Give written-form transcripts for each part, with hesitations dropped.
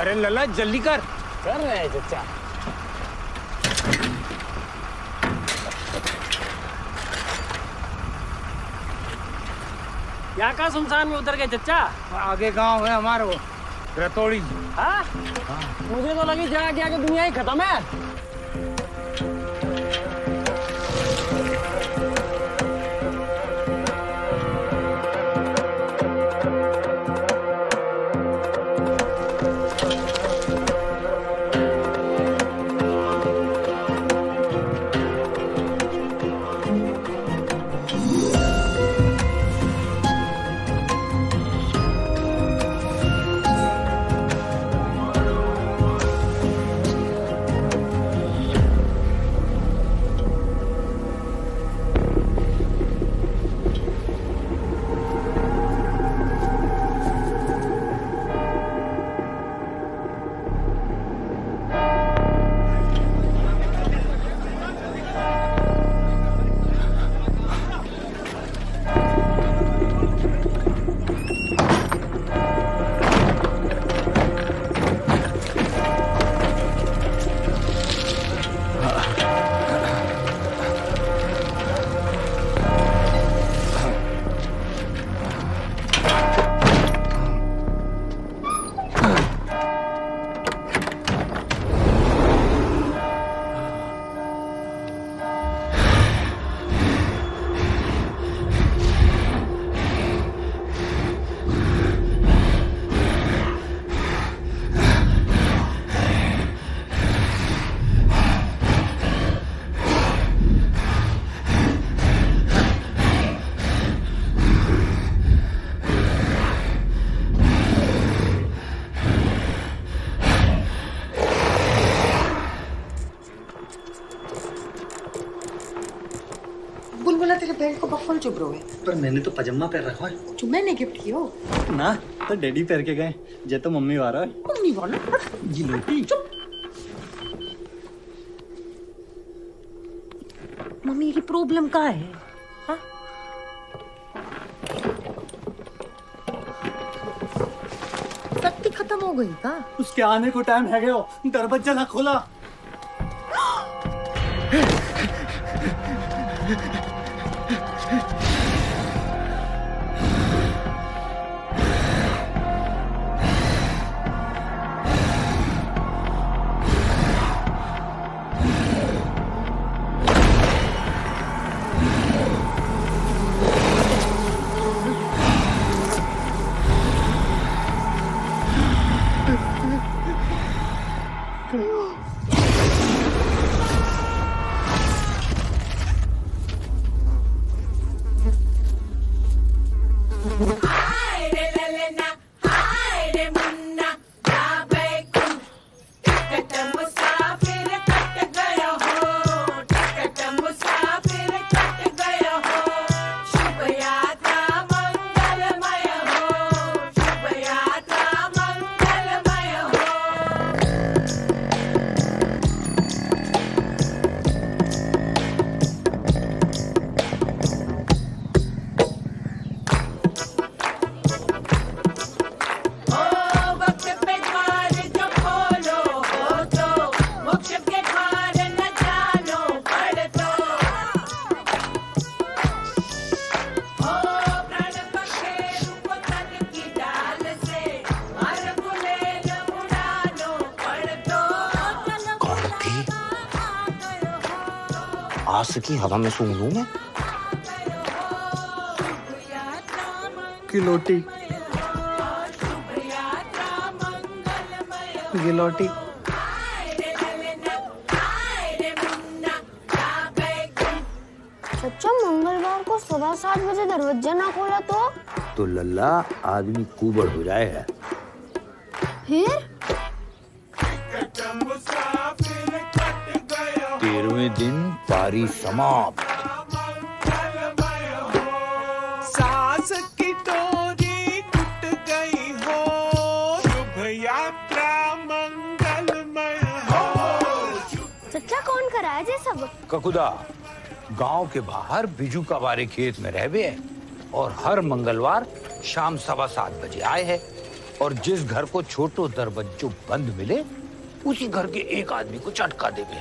अरे लल्ला जल्दी कर रहे हैं चचा। क्या कहा सुनसान में उतर गए चचा? आगे गांव है हमारा वो रतौड़ी। हाँ? मुझे तो लगी जाके आगे दुनिया ही खत्म है। बुलबुला तेरे बहन को बफल चुभ रहे है। पर मैंने तो पजामा पहन रखा है। जो मैंने गिफ्ट किया ना तो डैडी पहन के गए। जे तो मम्मी वाला है। मम्मी वाला जी लोटी। चुप। मम्मी की प्रॉब्लम क्या है? हाँ? शक्ति खत्म हो गई का? उसके आने को टाइम है गयो। दरवाजा ना खोला। आस की हवा में सूंघ लूं मैं। गिलोटी गिलोटी। सच्चा मंगलवार को 7:15 बजे दरवाजा ना खोला तो लल्ला आदमी कुबड़ हो जाए है। फिर 13वें दिन पारी समाप्त। सास की डोरी टूट गई हो, शुभ यात्रा मंगलमय हो। सच्चा कौन कराया जे सब? ककुदा गांव के बाहर बिजू का बारे खेत में रहवे है और हर मंगलवार शाम 7:15 बजे आए है। और जिस घर को छोटो दरवाजो बंद मिले उसी घर के एक आदमी को चटका देवे।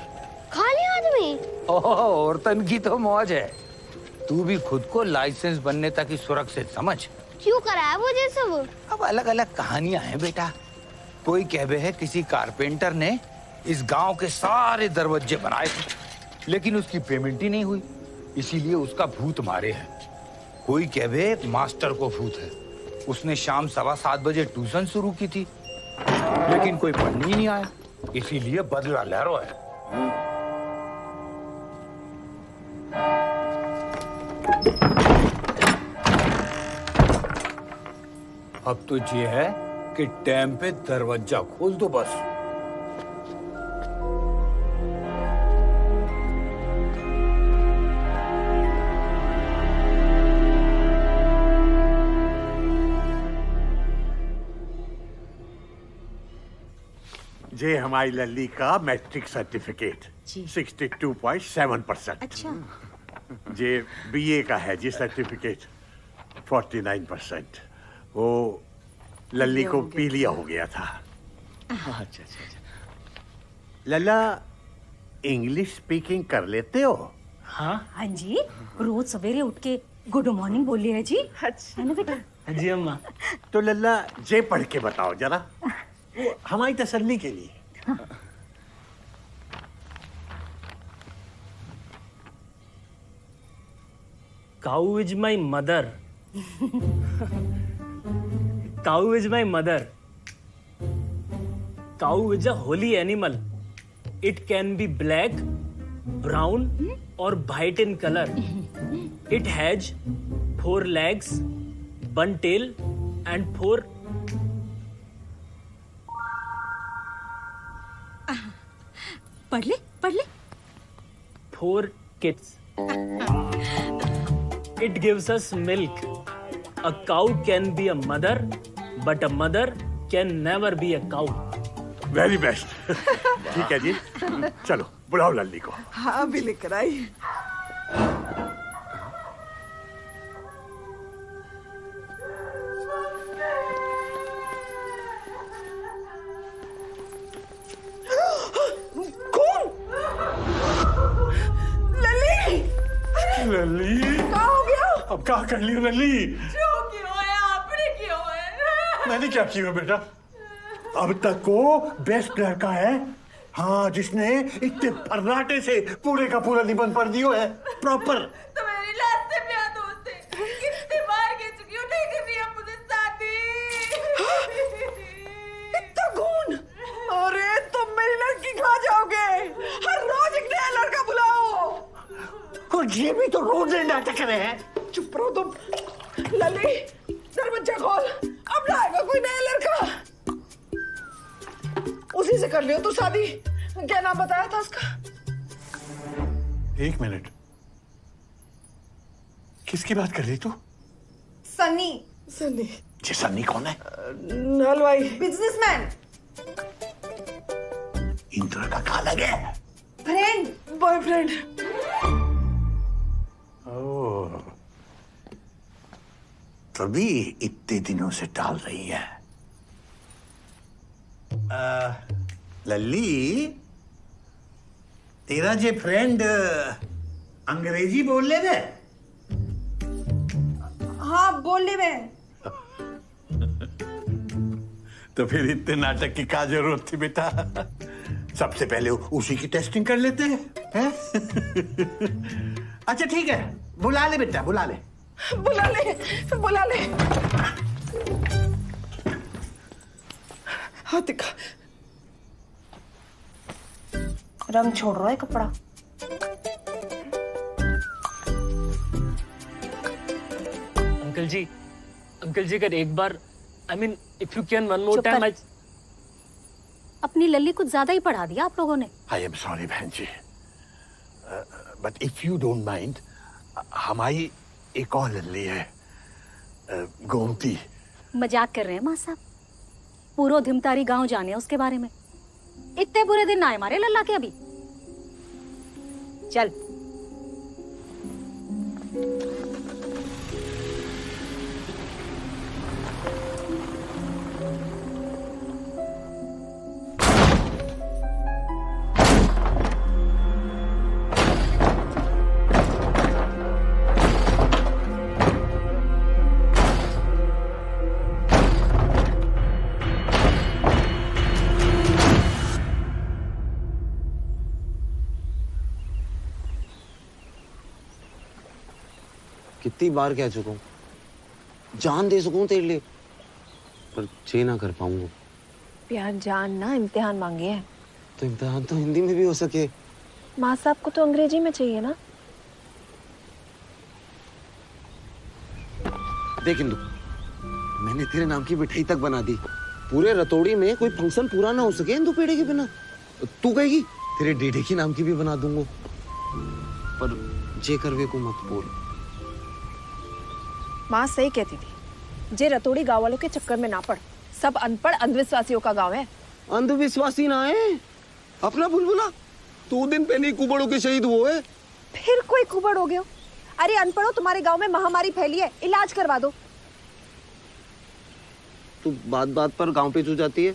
खाली आदमी? और तन की तो मौज है। तू भी खुद को लाइसेंस बनने तक ही सुरक्षित समझ। क्यों कराया वो ये सब? अब अलग अलग कहानियां हैं बेटा। कोई कहवे है किसी कारपेंटर ने इस गांव के सारे दरवाजे बनाए थे, लेकिन उसकी पेमेंट ही नहीं हुई, इसीलिए उसका भूत मारे है। कोई कहवे मास्टर को भूत है, उसने शाम 7:15 बजे ट्यूशन शुरू की थी, लेकिन कोई पढ़ने ही नहीं आया, इसीलिए बदला लहरो है। अब तो ये है कि टाइम पे दरवाजा खोल दो बस। ये हमारी लल्ली का मैट्रिक सर्टिफिकेट 62.7%। अच्छा। ये बीए का है जी सर्टिफिकेट 49%। वो लल्ली को पीलिया हो गया था। अच्छा। लल्ला इंग्लिश स्पीकिंग कर लेते हो? हाँ जी, रोज सवेरे उठ के गुड मॉर्निंग बोलिए है जी। अच्छा है ना बेटा? हाँ जी अम्मा। तो लल्ला ये पढ़ के बताओ जरा, वो हमारी तसल्ली के लिए। Cow is my mother. Cow is my mother. Cow is a holy animal. It can be black, brown, or white in color. It has 4 legs, 1 tail, and 4. पढ़ ले 4 kids. It gives us milk. A cow can be a mother, but a mother can never be a cow. Very best. ठीक है जी, चलो बुलाओ लल्ली को। हाँ भी लेकर आई। लल्ली क्या हो गया? अब क्या कर ली लल्ली? जो क्यों है आपने क्यों है? मैंने क्या किया बेटा? अब तक को बेस्ट लड़का है, हाँ, जिसने इतने फर्राटे से पूरे का पूरा निबंध पढ़ दियो है प्रॉपर। तो मेरी लास्ट से प्यार दोस्त है, कितनी बार कह चुकी हूँ नहीं करनी है मुझे शादी। इतना खून? अरे तुम मेरी लड़की खा जाओगे। हर रोज एक नया लड़का बुलाओ। और ये भी तो रोज नाटक कर रहे हैं। चुप रहो तुम। लली दरवाजा खोल, अब लाएगा कोई नया लड़का। उसी से कर लियो तू शादी। क्या नाम बताया था उसका? 1 मिनट, किसकी बात कर रही तू? सनी। सनी? ये सन्नी कौन है? हलवाई, बिजनेसमैन, इंद्र का काला गया फ्रेंड, बॉयफ्रेंड। ओह, तभी इतने दिनों से टाल रही है। लल्ली, तेरा जे फ्रेंड अंग्रेजी बोल ले बे? हाँ बोल ले मैं। तो फिर इतने नाटक की क्या जरूरत थी बेटा? सबसे पहले उसी की टेस्टिंग कर लेते हैं। अच्छा ठीक है, बुला ले बेटा, बुला ले। बुला ले, बुला ले। हाँ दिखा। रंग छोड़ रहा है कपड़ा। अंकल जी अगर एक बार, I mean, if you can one more time, I... अपनी लल्ली कुछ ज्यादा ही पढ़ा दिया आप लोगों ने। आई एम सॉरी बहन जी, but if you don't mind, हमारी एक और लल्ली है, गोमती। मजाक कर रहे हैं माँ साहब? पूरो धिमतारी गांव जाने उसके बारे में। इतने बुरे दिन ना आए हमारे लल्ला के अभी। चल कितनी बार कह चुका हूँ, जान दे सकूं तेरे लिए, पर ये ना कर पाऊंगा। प्यार जान ना इम्तिहान मांगे है। तो इम्तिहान तो हिंदी में भी हो सके। माँ साहब को तो अंग्रेजी में चाहिए ना। देख इंदु, मैंने तेरे नाम की मिठाई तक बना दी। पूरे रतौड़ी में कोई फंक्शन पूरा ना हो सके इंदु पेड़े के बिना। तू कहेगी तेरे डेडे की नाम की भी बना दूंगा, पर जे करवे को मत बोल। माँ सही कहती थी, जे रतौड़ी गांव वालों के चक्कर में ना पड़। सब अनपढ़ अंधविश्वासियों का गांव है। अंधविश्वासी ना है अपना बुलबुला, 2 दिन पहले ही कुबड़ के शहीद हुए है। फिर कोई कुबड़ हो गया? अरे अनपढ़ो, तुम्हारे गांव में महामारी फैली है, इलाज करवा दो। तू बात बात पर गांव पे चू जाती है।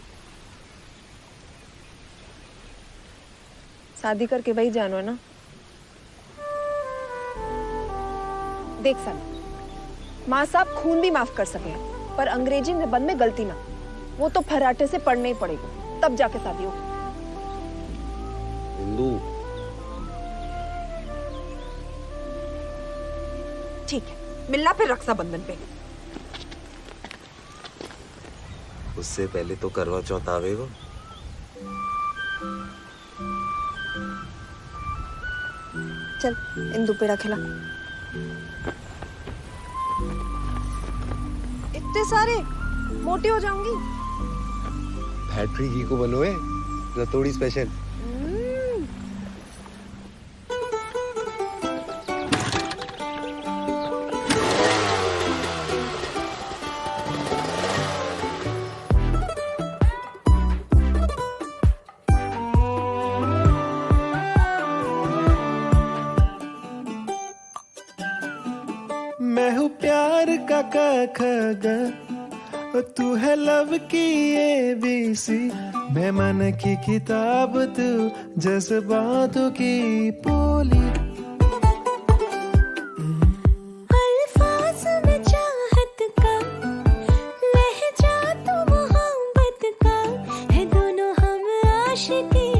शादी करके वही जानो है ना। देख सन, माँ साहब खून भी माफ कर सके, पर अंग्रेजी निबंध में गलती ना, वो तो फर्राटे से पढ़ना ही पड़ेगा, तब जाके शादी हो। हिंदू ठीक है, मिलना फिर रक्षाबंधन पे। उससे पहले तो करवा चौथ आवेगा। चल इंदु पेड़ा खिला। इतने सारे, मोटी हो जाऊंगी। फैक्ट्री घी को बनोए रतौड़ी स्पेशल। मैं हूँ प्यार का क ख ग, तू है लव की ABC। मैं मन की किताब, तू जज्बातों की पोली। अल्फाज में चाहत का लहजा तो मोहब्बत का है, दोनों हम आशिकी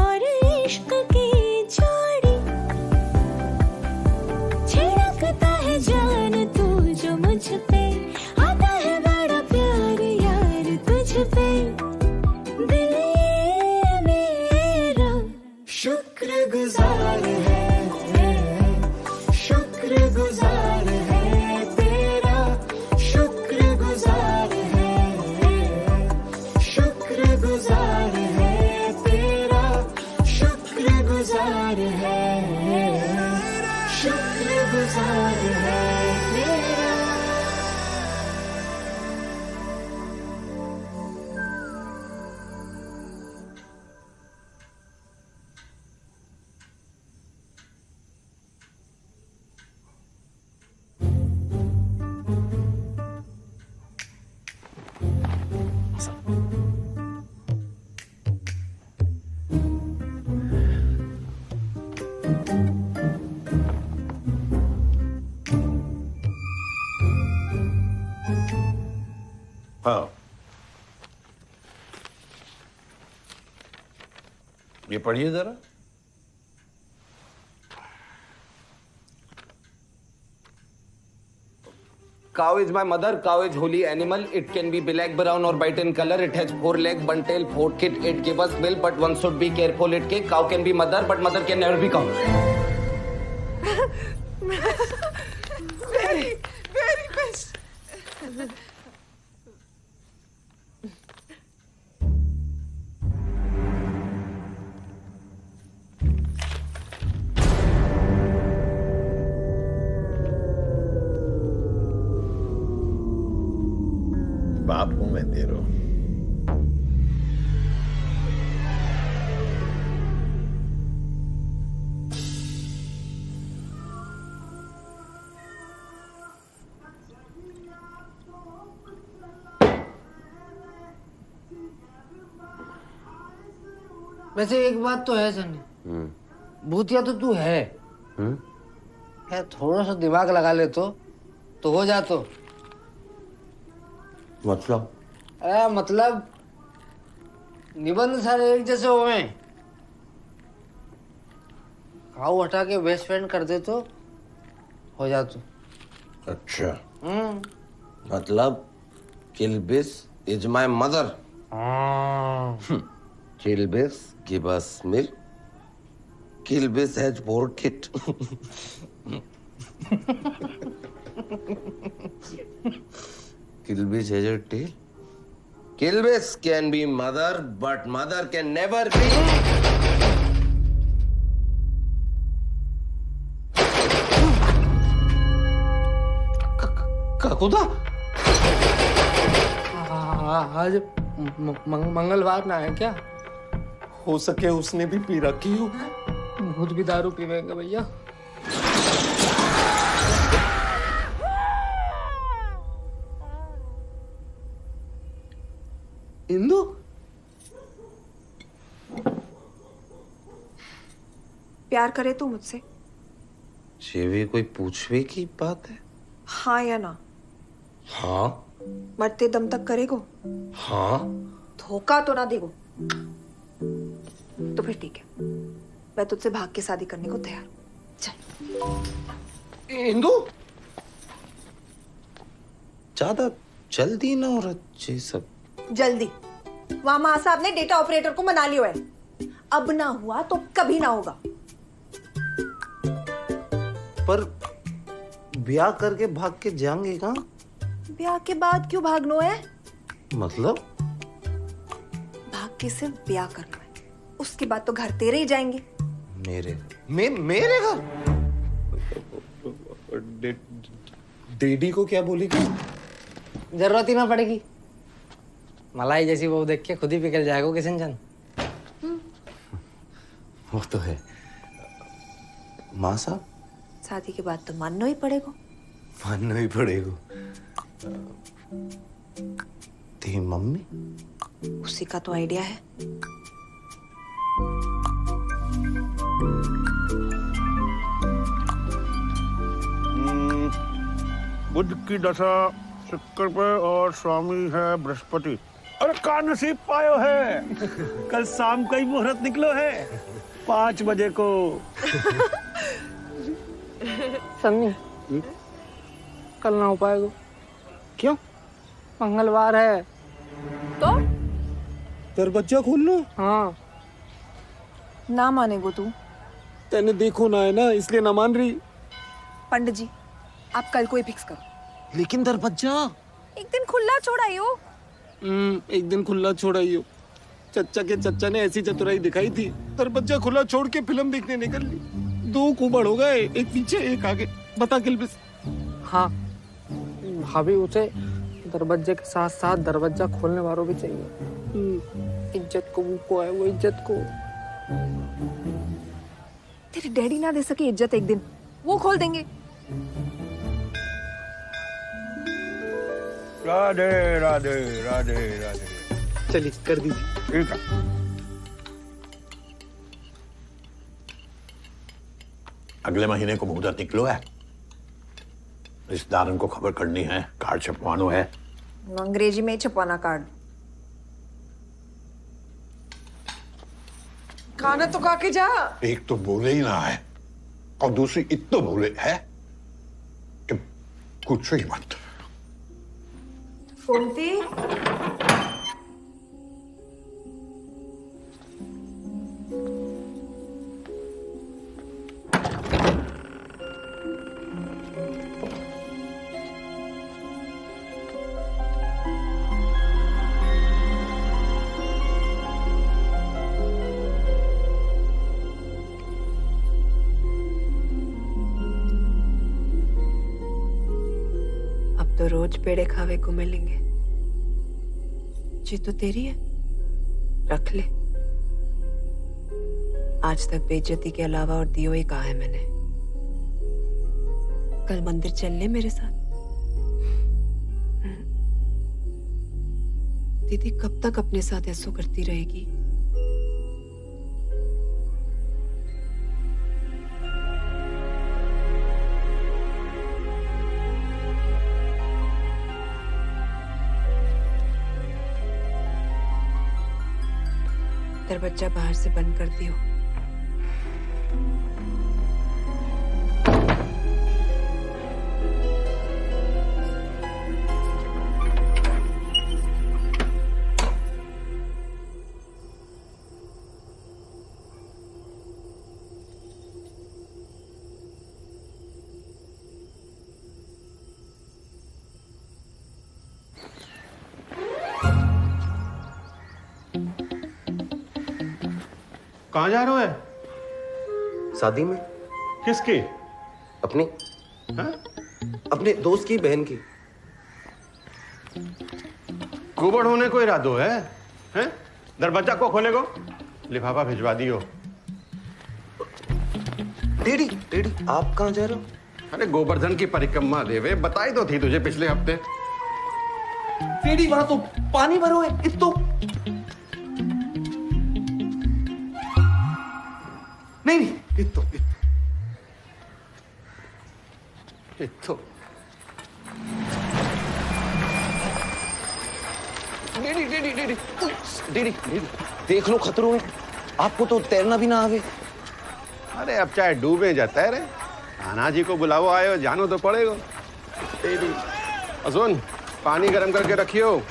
और इश्क की जोड़ी। छिड़कता है जान तू जो मुझ पे, आता है बड़ा प्यार यार तुझ पे। दिल ये मेरा शुक्रगुजार है, शुक्रगुजार है तेरा, शुक्रगुजार है, शुक्रगुजार है तेरा, शुक्रगुजार है, शुक्रगुजार है तेरा। हाँ, ये पढ़िए जरा। Cow is my mother. Cow is holy animal. It can be black, brown or white in color. It has 4 legs, 1 tail, 4 teeth. It gives us milk, but one should be careful. It can. Cow can be mother, but mother can never be cow. Very, very best. बाप हूं मैं तेरो। वैसे एक बात तो है सनी, भूतिया तो तू है। यार थोड़ा सा दिमाग लगा ले तो हो जा। तो मतलब? अरे मतलब निबंध सारे एक जैसे हुए। घाव हटा के बेस्ट फ्रेंड कर दे तो हो जा। तो अच्छा मतलब Kilbis is my mother. Kilbis give us milk. Kilbis has bore kid. Kilbis has a tail. Kilbis can be mother, but mother can never be. खुदा आज मंगलवार ना है क्या? हो सके उसने भी पी रखी हो. खुद भी दारू पीवेंगे भैया. इंदु प्यार करे तू मुझसे? ये भी कोई पूछवे की बात है? हाँ या ना? हाँ. मरते दम तक करेगो? हाँ. धोखा तो ना देगो? तो फिर ठीक है, मैं तुझसे भाग के शादी करने को तैयार. चल. इंदु ज्यादा जल्दी ना हो रहा ये सब. जल्दी? वहां मां साहब ने डेटा ऑपरेटर को मना लिया है. अब ना हुआ तो कभी ना होगा. पर ब्याह करके भाग के जाएंगे कहाँ? ब्याह के बाद क्यों भागनो है? मतलब भाग के सिर्फ ब्याह करना है, उसके बाद तो घर तेरे ही जाएंगे. मेरे मेरे घर? डैडी को क्या बोलेगी? जरूरत ही ना पड़ेगी. मलाई जैसी बहू देख के खुद ही पिघल जाएगा किशन चंद. वो तो है. माँ साहब शादी के बाद तो मानना ही पड़ेगा. मानना ही पड़ेगा. तेरी मम्मी? उसी का तो आइडिया है. बुध की दशा शुक्र पे और स्वामी है बृहस्पति. अरे का नसीब पायो है. कल शाम का ही मुहूर्त निकलो है 5 बजे को. सन्नी कल ना हो पाएगा. क्यों? मंगलवार है तो दरवाजा खोलना. हाँ. ना मानेगो तू? तेने देखो ना है ना, इसलिए ना मान रही. पंडित जी आप कल को ही फिक्स करो. लेकिन दरवाजा एक दिन खुला छोड़ाइयो. एक दिन खुला छोड़ाइयो. चच्चा के चच्चा ने ऐसी चतुराई दिखाई थी, दरवाजा खुला छोड़ के फिल्म देखने निकल ली. 2 कुबड़ हो गए, एक पीछे एक आगे. बता किल्बिस. हाँ भाभी उसे दरवाजे के साथ साथ दरवाजा खोलने वालों भी चाहिए. इज्जत को वो है, वो इज्जत को. तेरे डैडी ना दे सके इज्जत एक दिन, वो खोल देंगे. राधे राधे राधे राधे. चलिए कर दीजिए. ठीक है. अगले महीने को मुहूर्त निकलो है. रिश्तेदारों को खबर करनी है, कार्ड छपवानो है. अंग्रेजी में ही छपवाना कार्ड. खाना तो खा के जा. एक तो बोले ही ना है और दूसरी इतना बोले है कि कुछ ही मत. गोमती तो रोज पेड़े खावे को मिलेंगे. जी तो तेरी है, रख ले. आज तक बेइज्जती के अलावा और दियो ही कहा है मैंने. कल मंदिर चल ले मेरे साथ. दीदी कब तक अपने साथ ऐसो करती रहेगी? दरवाजा बाहर से बंद कर दियो. कहाँ जा रहे हो? शादी में। किसकी? अपनी। हाँ? अपने दोस्त की बहन की। कुबड़ होने को इरादो है? हैं? दरवाजा को खोले को? लिफाफा भिजवा दियो। डैडी, डैडी आप कहाँ जा रहे हो? अरे गोवर्धन की परिक्रमा देवे, बताई तो थी तुझे पिछले हफ्ते। डैडी वहां तो पानी भरो है, इस तो नहीं, इतो daddy daddy daddy daddy daddy देख लो खतरों में, आपको तो तैरना भी ना आवे। अरे अब चाहे डूबे जा तैरे, आना जी को बुलाओ आयो, जानो तो पड़ेगा। सुन, पानी गर्म करके रखियो।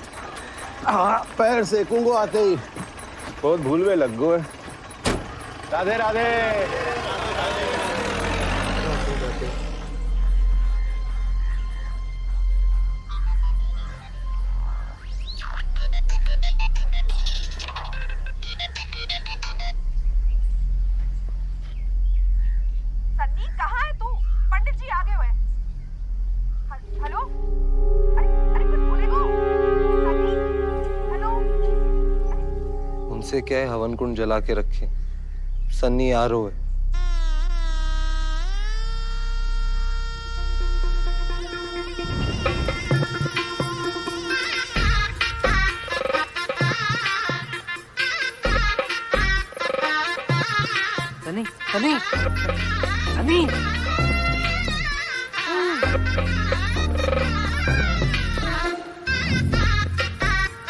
हाँ, पैर सेकूंगो आते ही, बहुत भूलवे लग गो है। राधे राधे। सन्नी कहाँ है तू? पंडित जी आ गए हुए। हेलो? अरे कुछ बोलेगो? सन्नी? हेलो? उनसे क्या है, हवन कुंड जला के रखे। सन्नी आरो है। सनी सनी सनी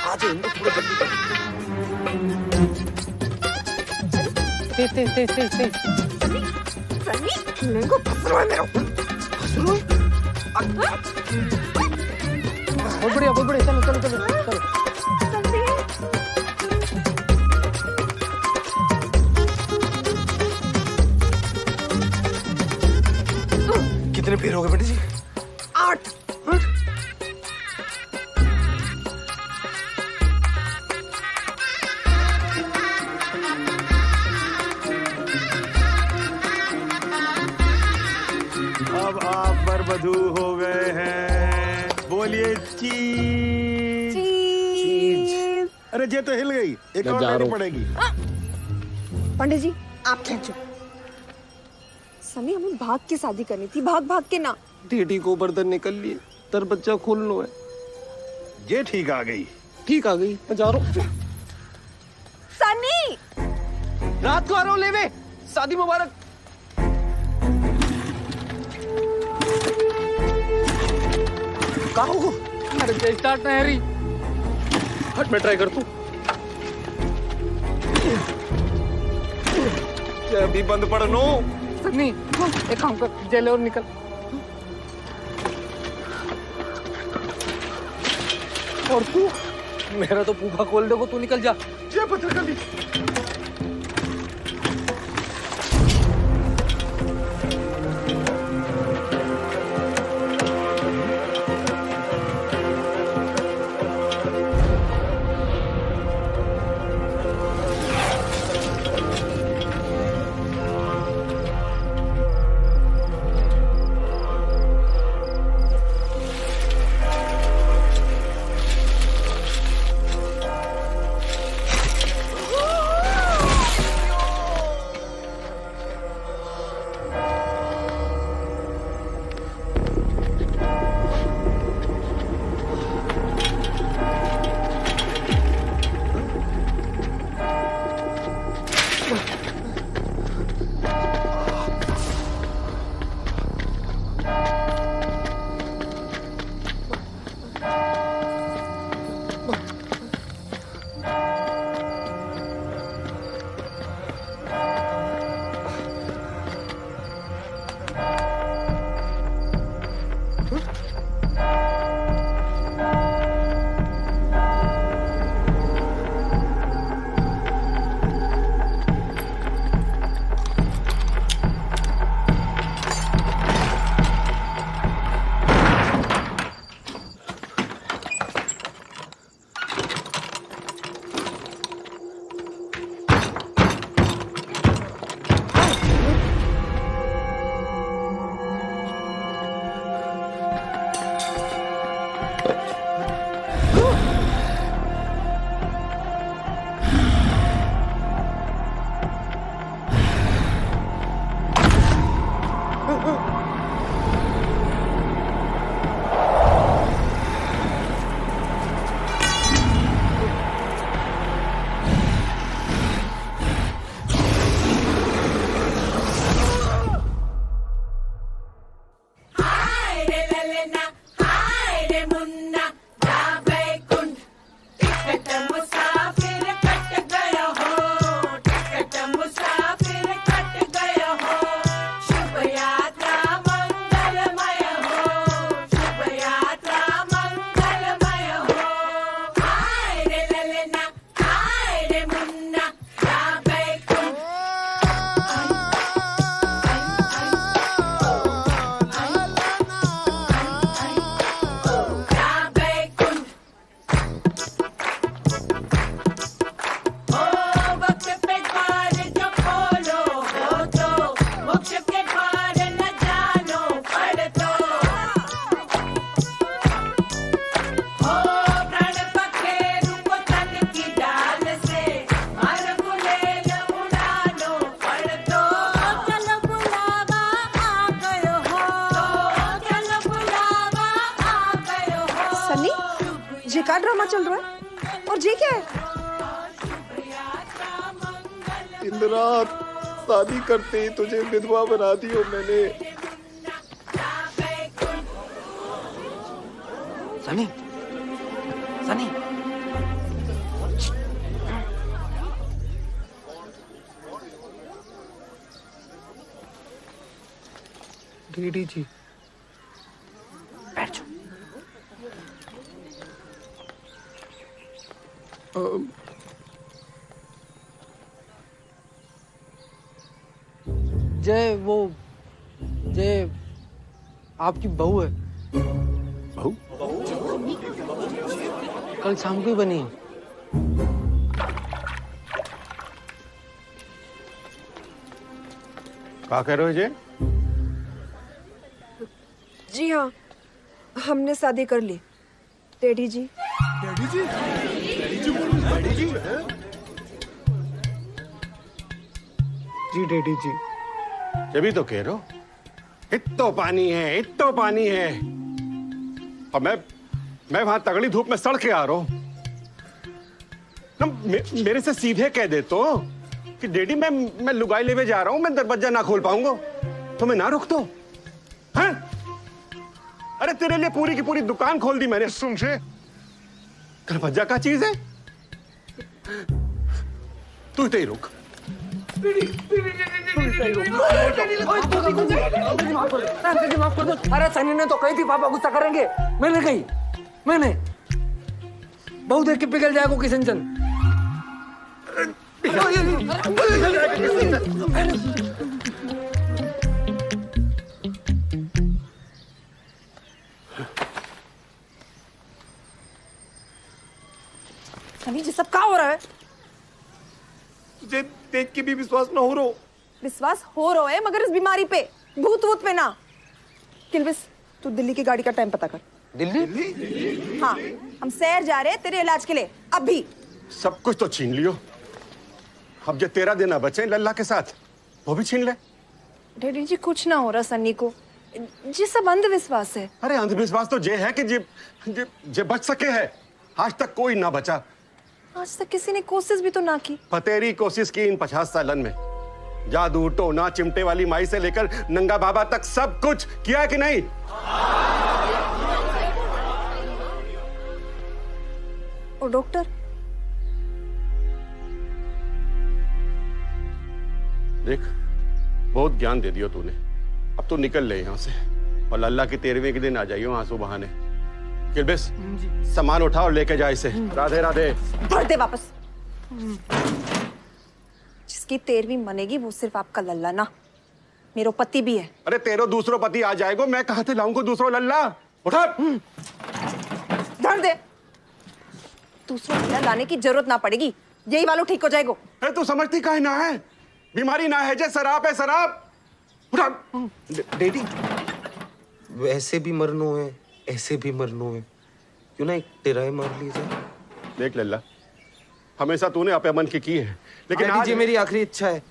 आज इनको थोड़ा जल्दी कर। सन्नी मेरे को फंसरो है मेरा। फंसरो है? बहुत बढ़िया चलो चलो चलो चलो। कितने फेर हो गए बेटे जी? 8। अब आप बरबधू हो गए हैं, बोलिए चीज। अरे ये तो हिल गई, एक और लेनी पड़ेगी। पंडित जी आप खींचो। सनी हमें भाग के शादी करनी थी, भाग भाग के ना। डैडी गोवर्धन निकल लिए, दरवाजा खोल लो है। ये ठीक आ गई। ठीक आ गई, मैं जा रहा हूँ। सनी रात को आ रहा हूँ लेवे, शादी मुबारक। कहाँ हो? अरे स्टार्ट नहीं रही। हट, मैं ट्राई कर तू। अभी बंद पड़नो। सनी एक काम कर, जेल और निकल। और तू? मेरा तो पूफा खोल देगो, तू निकल जा। ये पत्थर कर दी। ड्रामा चल रहा है? और ये क्या है? इंदिरा, शादी करते ही तुझे विधवा बना दी हो मैंने। सनी, सनी, डीडी जी, बैठ जाओ। जय आपकी बहू है। बहू? कल शाम को ही बनी है। क्या कह रहे हो जय? जी हाँ, हमने शादी कर ली डैडी जी। डैडी जी, डैडी जी, डैडी जी, जी डैडी जी। जब तो कह रहे हो, इत्तो पानी है, इत्तो पानी है, और मैं वहां तगड़ी धूप में सड़ के आ रहा हूं ना। मेरे से सीधे कह दे तो कि डैडी मैं लुगाई लेवे जा रहा हूं, मैं दरवाजा ना खोल पाऊंगा, तो मैं ना रुक दो। हैं? अरे तेरे लिए पूरी की पूरी दुकान खोल दी मैंने। समझे? दरवाजा का चीज है, तू इतने ही रुक। माफ कर दो। अरे सनी ने तो कही थी पापा गुस्सा करेंगे। मैंने कही, मैंने बहुत देर के पिघल जाएगा किशन चंद। सनी जी, सब क्या हो रहा है? तुझे देख के भी विश्वास ना हो रहा। विश्वास हो रहा है मगर इस बीमारी पे, भूत वूत पे ना। किल्विस, तू दिल्ली की गाड़ी का टाइम पता कर। दिल्ली? हाँ, हम शहर जा रहे हैं तेरे इलाज के लिए अभी। सब कुछ तो छीन लियो, अब जो 13 दिन बचे लल्ला के साथ वो भी छीन ले। डैडी जी, कुछ ना हो रहा सन्नी को, ये सब अंधविश्वास है। अरे अंधविश्वास तो ये है कि जे बच सके है, आज तक कोई ना बचा। आज तक किसी ने कोशिश भी तो ना की। फतेरी कोशिश की इन 50 सालन में, जादू टोना चिमटे वाली माई से लेकर नंगा बाबा तक सब कुछ किया कि नहीं? और डॉक्टर? देख, बहुत ज्ञान दे दियो तूने, अब तू निकल ले यहां से, और लल्ला की 13वें के दिन आ जाइयो आंसू बहाने। किल्बिस, सामान उठा और लेके जा इसे। राधे राधे। भर दे वापस। जिसकी 13वीं मनेगी वो सिर्फ आपका लल्ला ना, मेरा पति भी है। अरे तेरो दूसरो पति आ जाएगा, मैं कहां से लाऊंगा दूसरो लल्ला? उठा। धर दे। दूसरा लल्ला लाने की जरूरत ना पड़ेगी, यही वालों ठीक हो जाएगा। अरे तू समझती काहे ना है? बीमारी ना है, जे शराब है शराब। उठा। डैडी, वैसे भी मरनो है, ऐसे भी मरनो है, क्यों ना एक टेराई मार लीजिए। देख लल्ला, हमेशा तूने अपने मन की है, लेकिन आज ये मेरी आखिरी इच्छा है।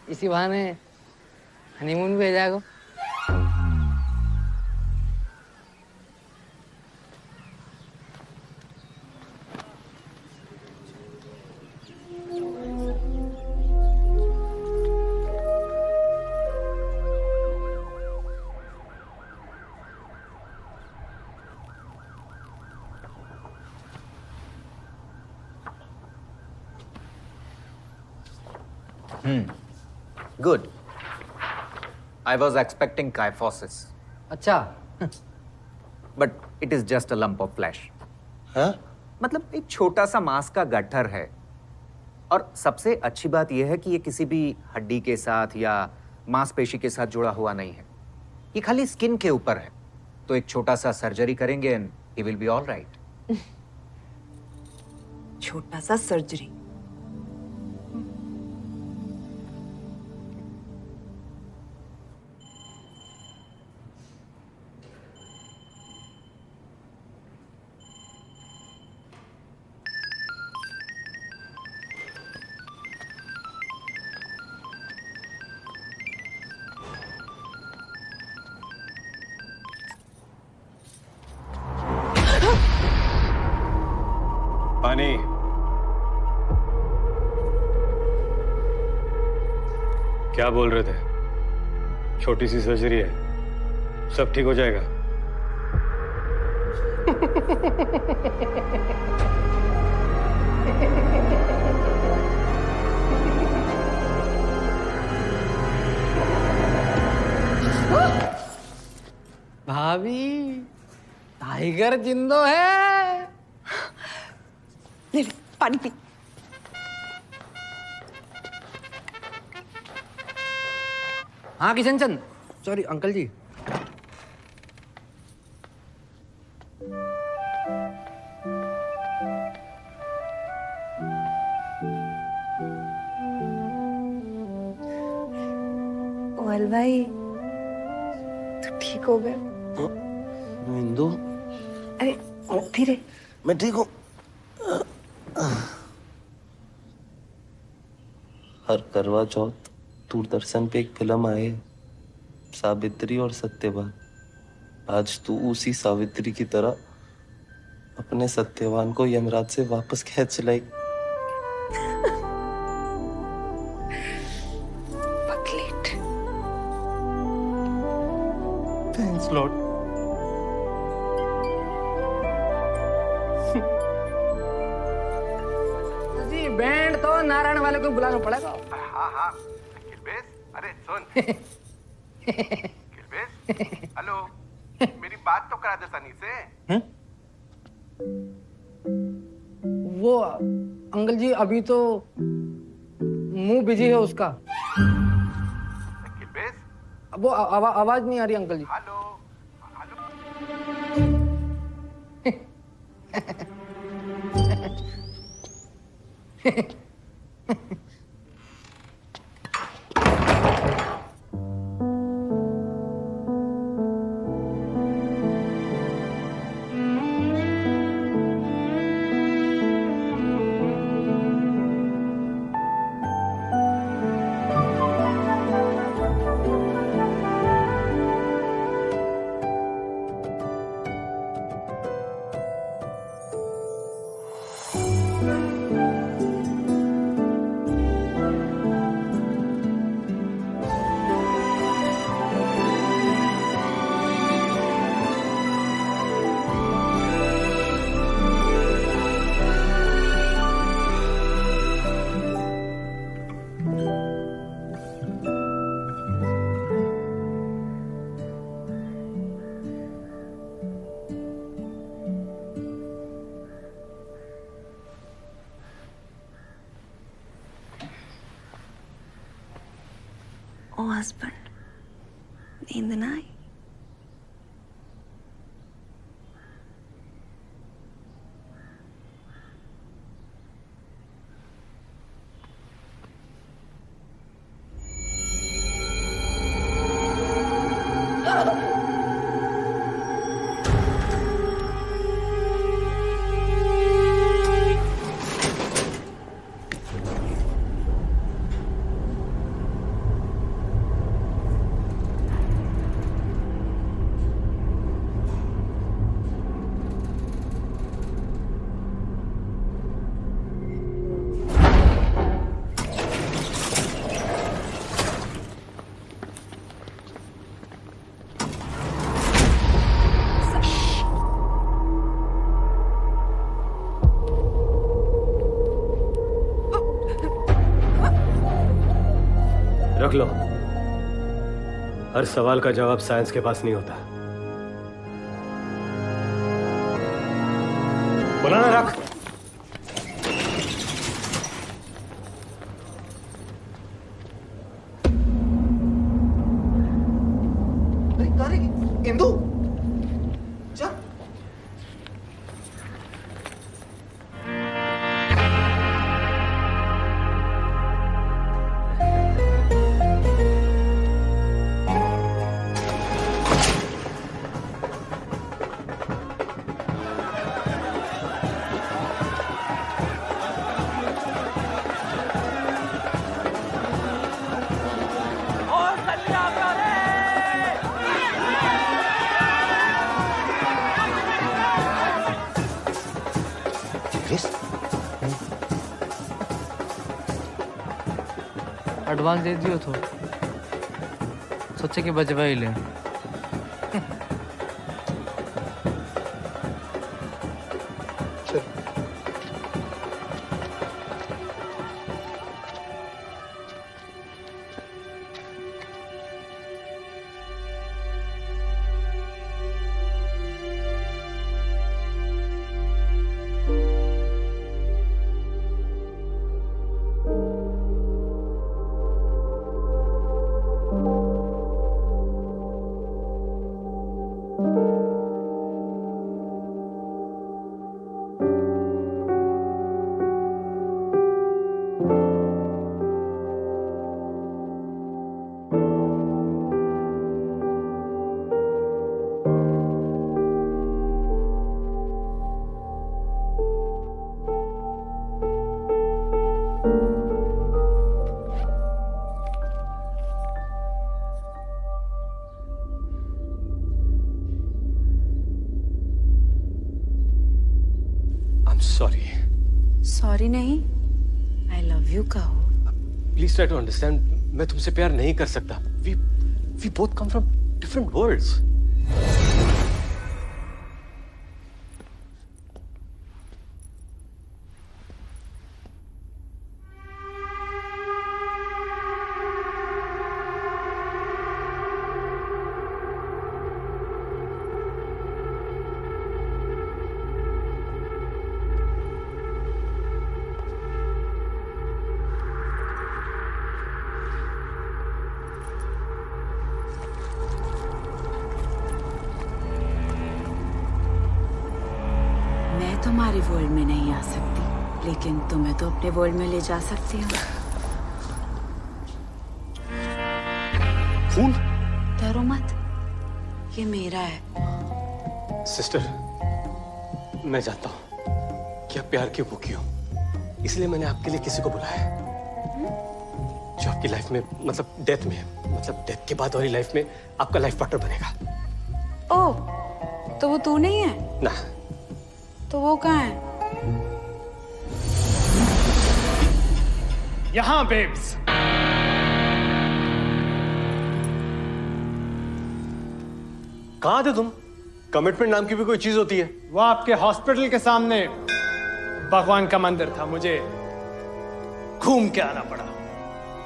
इसी बहाने हनीमून भी हो जाएगा। Good. I was expecting kyphosis. अच्छा। But it is just a lump of flesh. हाँ? मतलब एक छोटा सा मांस का गट्ठर है, और सबसे अच्छी बात यह है कि ये किसी भी हड्डी के साथ या मांसपेशी के साथ जुड़ा हुआ नहीं है, ये खाली स्किन के ऊपर है। तो एक छोटा सा सर्जरी करेंगे and he will be all right. छोटा सा सर्जरी? कहानी क्या बोल रहे थे? छोटी सी सर्जरी है, सब ठीक हो जाएगा। भाभी टाइगर जिंदो है। ले ले पानी पी। हाँ किशन चंद, सॉरी अंकल जी। ओल भाई तू ठीक हो गया? इंदु, अरे धीरे। मैं ठीक हूँ। हर करवा चौथ दूरदर्शन पे एक फिल्म आई है, सावित्री और सत्यवान। आज तू उसी सावित्री की तरह अपने सत्यवान को यमराज से वापस खींच लाई। बकलेट। Thanks lord. जी बैंड तो नारायण वाले को बुलाना पड़ेगा। हाँ किलबेस, अरे सुन किलबेस, हेलो, मेरी बात तो करा दे सनी से। वो अंकल जी अभी तो मुंह बिजी है उसका। किलबेस, वो आवाज नहीं आ रही अंकल जी। हेलो ओ हस्बैंड, नींद ना आई? रख लो। हर सवाल का जवाब साइंस के पास नहीं होता। बोला ना रख। इंदु, चल। एडवांस दे दियो तो सोचे कि बचवा ही ले। सॉरी। सॉरी नहीं, आई लव यू कहो। Please try to understand. मैं तुमसे प्यार नहीं कर सकता। We both come from different worlds. तुम्हारे वर्ल्ड में नहीं आ सकती, लेकिन तुम्हें तो अपने वर्ल्ड में ले जा सकती हूँ। खून? डरो मत, ये मेरा है। सिस्टर, मैं जानता हूँ कि आप प्यार की भूखी हो, इसलिए मैंने आपके लिए किसी को बुलाया है जो आपकी लाइफ में, मतलब डेथ में, मतलब डेथ के बाद वाली लाइफ में आपका लाइफ पार्टनर बनेगा। ओह, तो वो तू नहीं है? ना। तो वो कहाँ है? यहाँ बेब्स। कहाँ थे तुम? कमिटमेंट नाम की भी कोई चीज होती है? वो आपके हॉस्पिटल के सामने भगवान का मंदिर था, मुझे घूम के आना पड़ा।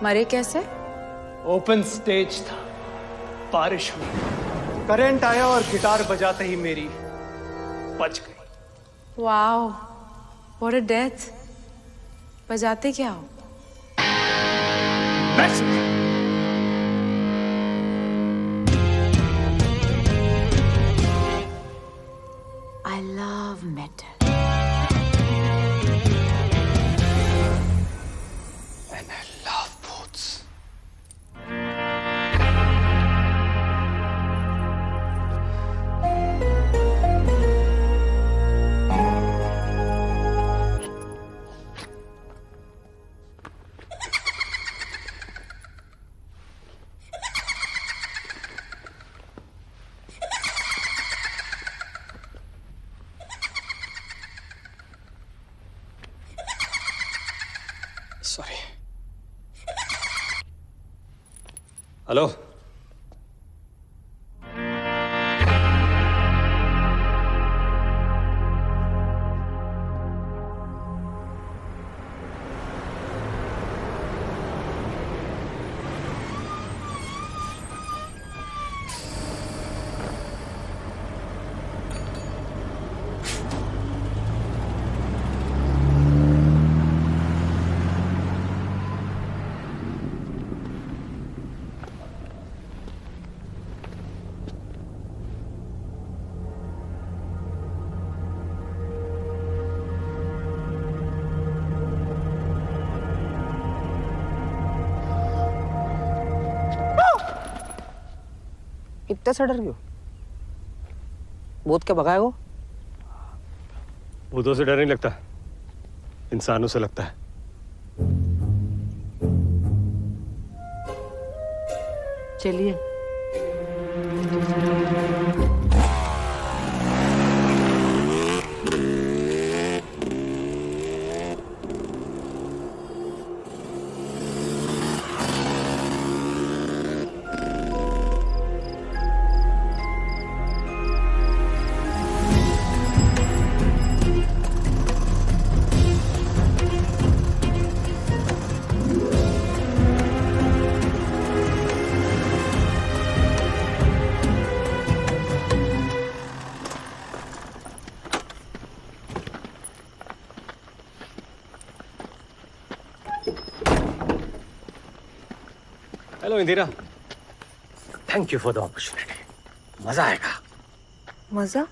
मरे कैसे? ओपन स्टेज था, बारिश हुई, करंट आया और गिटार बजाते ही मेरी बच गई। Wow, what a death. बजाते क्या हो? I love metal. And I love boots. Sorry. Hello, इतना सा डर क्यों? भूत के भगाए हो? भूतों से डर नहीं लगता, इंसानों से लगता है। चलिए। Hello Indira, thank you for the opportunity. मजा आएगा। मजा?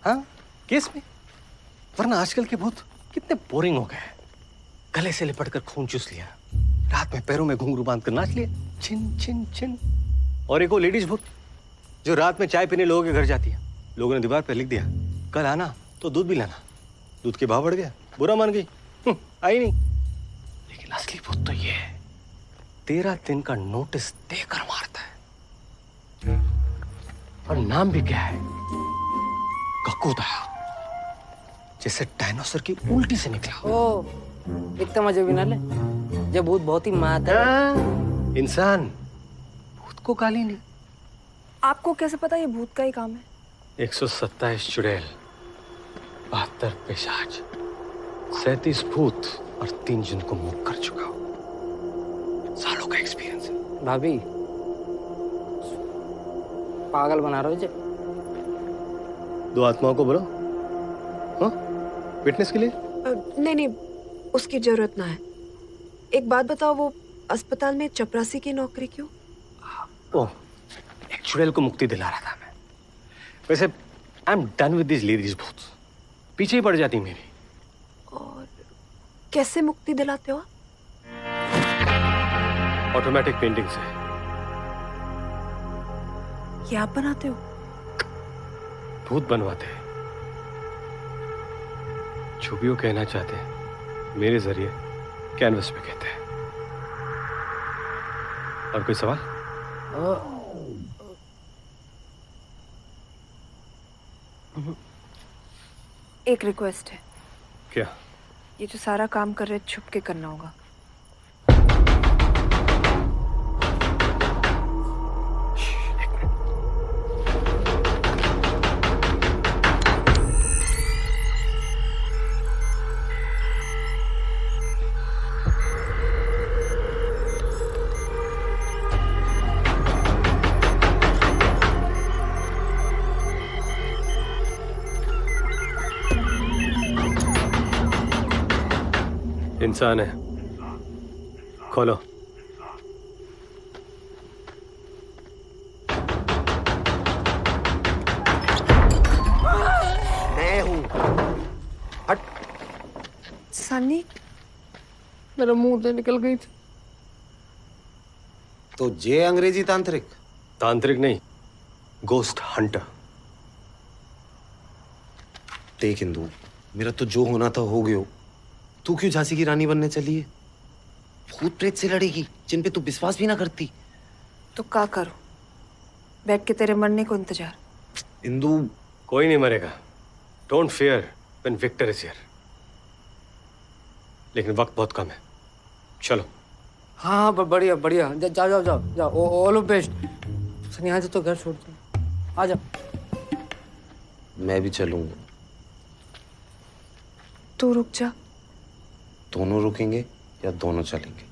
हाँ, केस में। वरना आजकल के भूत कितने बोरिंग हो गए। गले से लिपट कर खून चूस लिया, रात में पैरों में घुंघरू बांध कर नाच लिया, छिन छिन छिन। और एक वो लेडीज भूत जो रात में चाय पीने लोगों के घर जाती है। लोगों ने दीवार पर लिख दिया, कल आना तो दूध भी लाना। दूध के भाव बढ़ गया, बुरा मान गई, आई नहीं। लेकिन असली भूत तो ये है, 13 दिन का नोटिस देकर मारता है। और नाम भी क्या है? ककूदा, जैसे डायनासोर की उल्टी से निकला। ओ, इतना मजे भी ना ले, जब भूत बहुत ही माता इंसान भूत को गाली नहीं। आपको कैसे पता ये भूत का ही काम है? 127 चुड़ैल, 72 पिशाच, 37 भूत और 3 जिन को मूव कर चुका हूं। सालों का एक्सपीरियंस है। भाभी, पागल बना रहे हो जे? 2 आत्माओं को बोलो, हाँ, विटनेस के लिए। नहीं नहीं, उसकी जरूरत ना है। एक बात बताओ, वो अस्पताल में चपरासी की नौकरी क्यों? ओह, एक चुड़ैल को मुक्ति दिला रहा था मैं। वैसे I am done with this ladies भूत, पीछे ही पड़ जाती मेरी। और कैसे मुक्ति दिलाते हो? ऑटोमेटिक पेंटिंग से। ये आप बनाते हो? भूत बनवाते हैं। जो भी वो कहना चाहते हैं मेरे जरिए कैनवस पे कहते हैं। और कोई सवाल? एक रिक्वेस्ट है। क्या? ये जो सारा काम कर रहे छुप के करना होगा। इंसान है, खोलो। मैं हूं। हट। सनी, मेरा मुंह से निकल गई थी। तो जे अंग्रेजी तांत्रिक? तांत्रिक नहीं, गोस्ट हंटर। देख इंदु, मेरा तो जो होना था हो गयो। तू क्यों झांसी की रानी बनने चली है? भूत प्रेत से लड़ेगी जिन पे तू विश्वास भी ना करती। तो क्या करो? बैठ के तेरे मरने को इंतजार। इंदु, कोई नहीं मरेगा। Don't fear when Victor is here. लेकिन वक्त बहुत कम है, चलो। हाँ, बढ़िया बढ़िया, जाओ जाओ जाओ जाओ। All of best. सनी, आज तो घर छोड़ दो, आ जाओ। मैं भी चलूंगा। तू रुक जा। दोनों रुकेंगे या दोनों चलेंगे?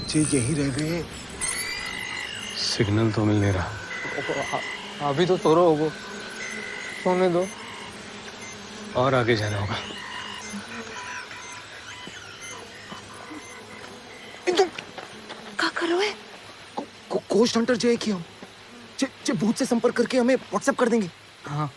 जी यही रह गए। सिग्नल तो मिल नहीं रहा। अभी तो सो रहे होगो, सोने दो। और आगे जाना होगा। क्या कर रहे है? कोस्ट हंटर जे की हम जे भूत से संपर्क करके हमें व्हाट्सएप कर देंगे। हाँ,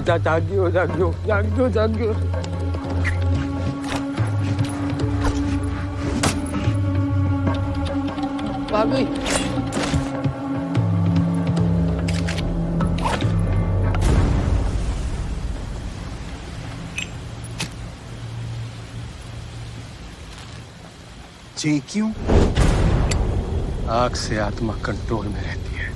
जागियो जागियो जागियो जागियो। भाभी, जे क्यों? आग से आत्मा कंट्रोल में रहती है।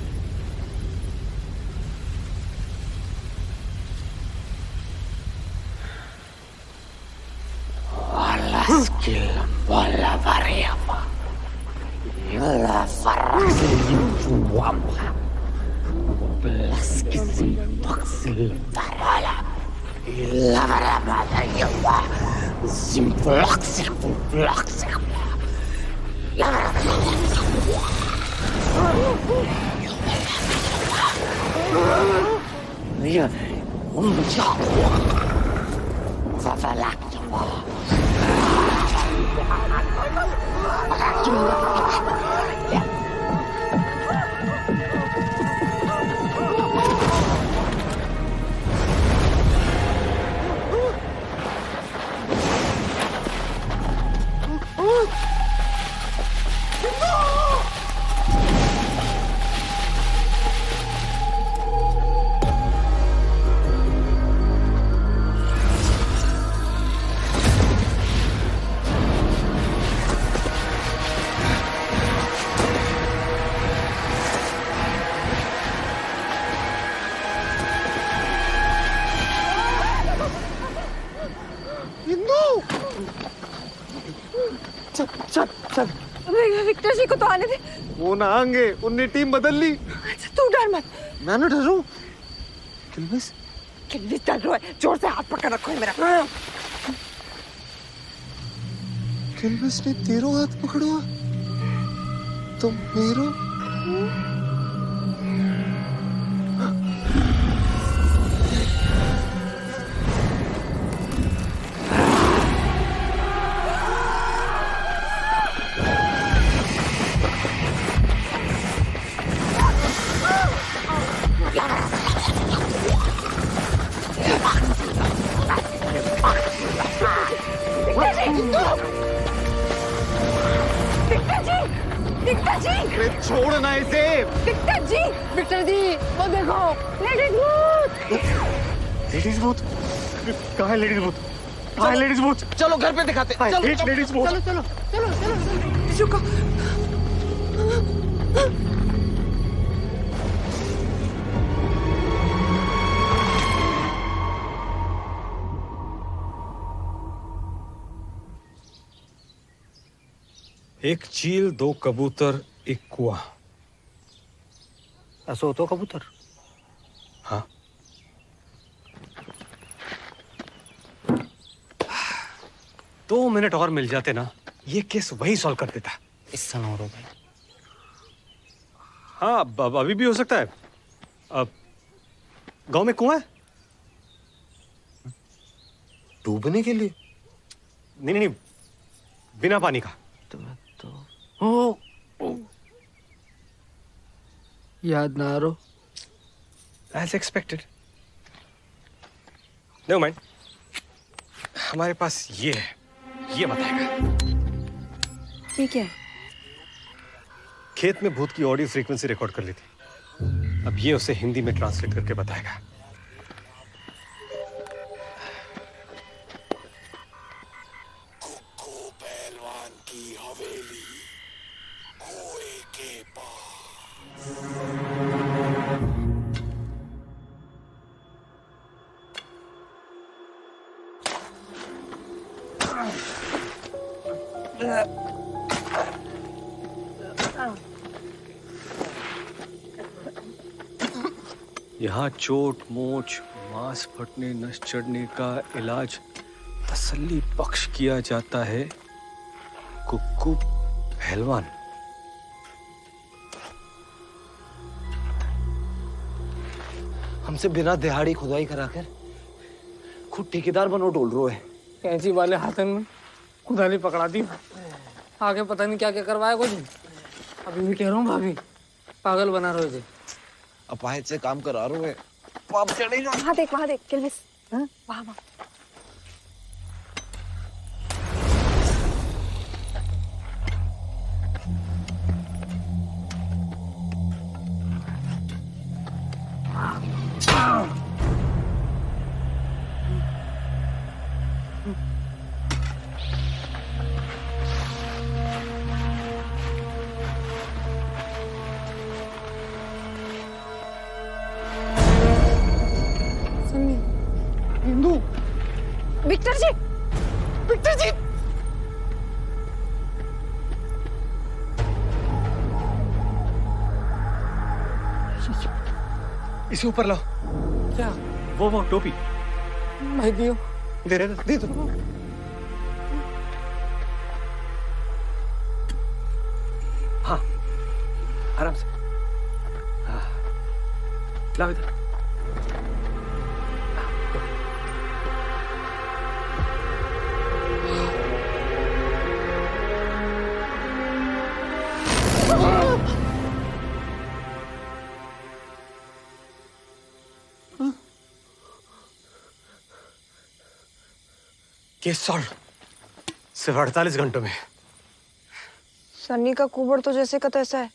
विक्टर जी को तो आने दे। वो ना आएंगे, उनने टीम बदल ली। अच्छा तू डर मत। मैं ना डरूं। किल्विस डर रहा है, जोर से हाथ पकड़ रखो है मेरा। किल्विस ने तेरो हाथ पकड़ा तो मेरो। छोड़ना इसे। विक्टर जी वो देखो लेडीज भूत। लेडीज भूत कहाँ है? लेडीज भूत कहाँ है? लेडीज भूत चलो घर पे दिखाते। चलो लेडीज भूत। चलो चलो चलो चलो रुको। एक चील, दो कबूतर, एक कुआं। असो तो कबूतर। हाँ। दो मिनट और मिल जाते ना, ये केस वही सॉल्व कर देता। इस समय हो भाई। हाँ, अभी भी हो सकता है। अब गांव में कुआं है? डूबने के लिए? नहीं नहीं, बिना पानी का। याद ना आ रो। As expected. Never mind. हमारे पास ये है, ये बताएगा। ठीक है। खेत में भूत की ऑडियो फ्रीक्वेंसी रिकॉर्ड कर ली थी। अब ये उसे हिंदी में ट्रांसलेट करके बताएगा। यहाँ चोट मोच, मांस फटने, नस चढ़ने का इलाज तसल्ली बख्श किया जाता है। कुक्कू पहलवान। हमसे बिना दिहाड़ी खुदाई कराकर खुद ठेकेदार बनो डोल रो है। कैंची वाले हाथन में खुदाली पकड़ा दी। आगे पता नहीं क्या क्या करवाया कुछ। अभी भी कह रहा हूँ भाभी पागल बना रहे थे। अपाहिज से काम करा रहे हैं। पाप चढ़े ना। वहाँ देख किल्विस। वहाँ विक्टर जी, विक्टर जी। इसे ऊपर लाओ। क्या? वो टोपी मैं भी हूँ। दे दो। हाँ, आराम से। हाँ, लाओ इधर। केस सॉल्व सिर्फ 48 घंटों में। सन्नी का कुबड़ तो जैसे का तैसा है।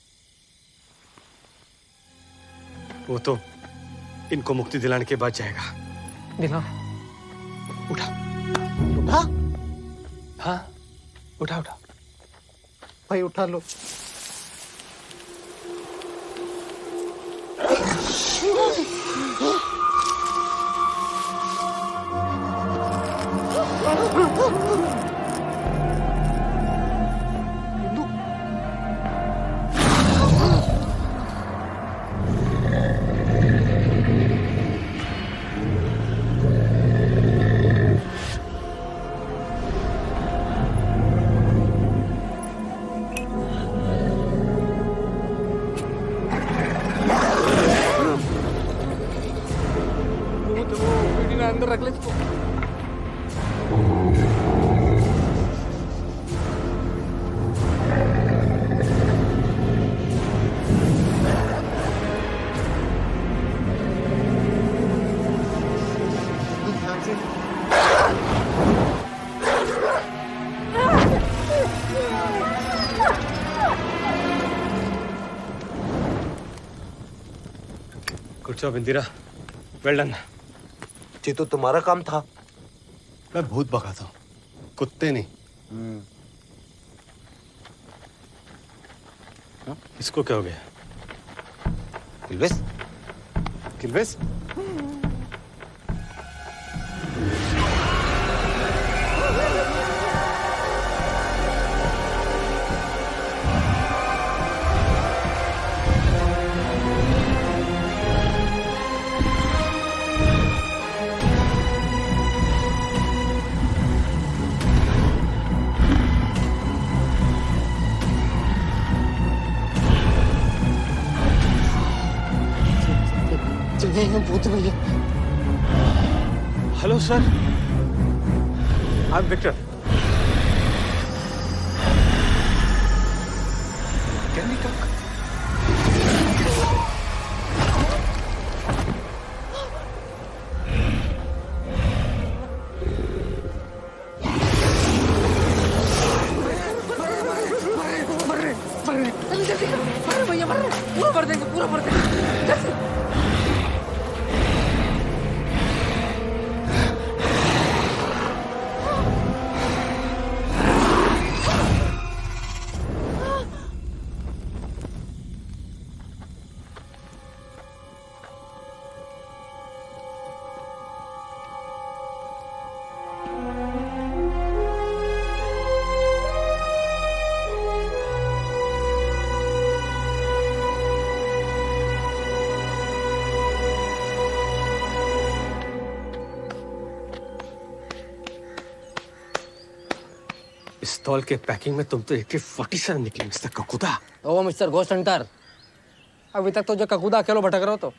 वो तो इनको मुक्ति दिलाने के बाद जाएगा। दिलाओ। उठा। हाँ, उठा। भाई उठा लो। अंदर रख ले इसको। Good job Indira, well done. ये तो तुम्हारा काम था। मैं भूत भगाता हूँ, कुत्ते नहीं। इसको क्या हो गया? किल्वेस? भूत भैया। Hello sir, I am Victor. Can we talk? भैया पूरा भर देंगे, पूरा भर देंगे। पिस्तौल के पैकिंग में तुम तो AK-47 निकली मिस्टर ककुदा। ओ मिस्टर घोस्ट हंटर, अभी तक तो जो ककुदा अकेलो भटक रहा हो तो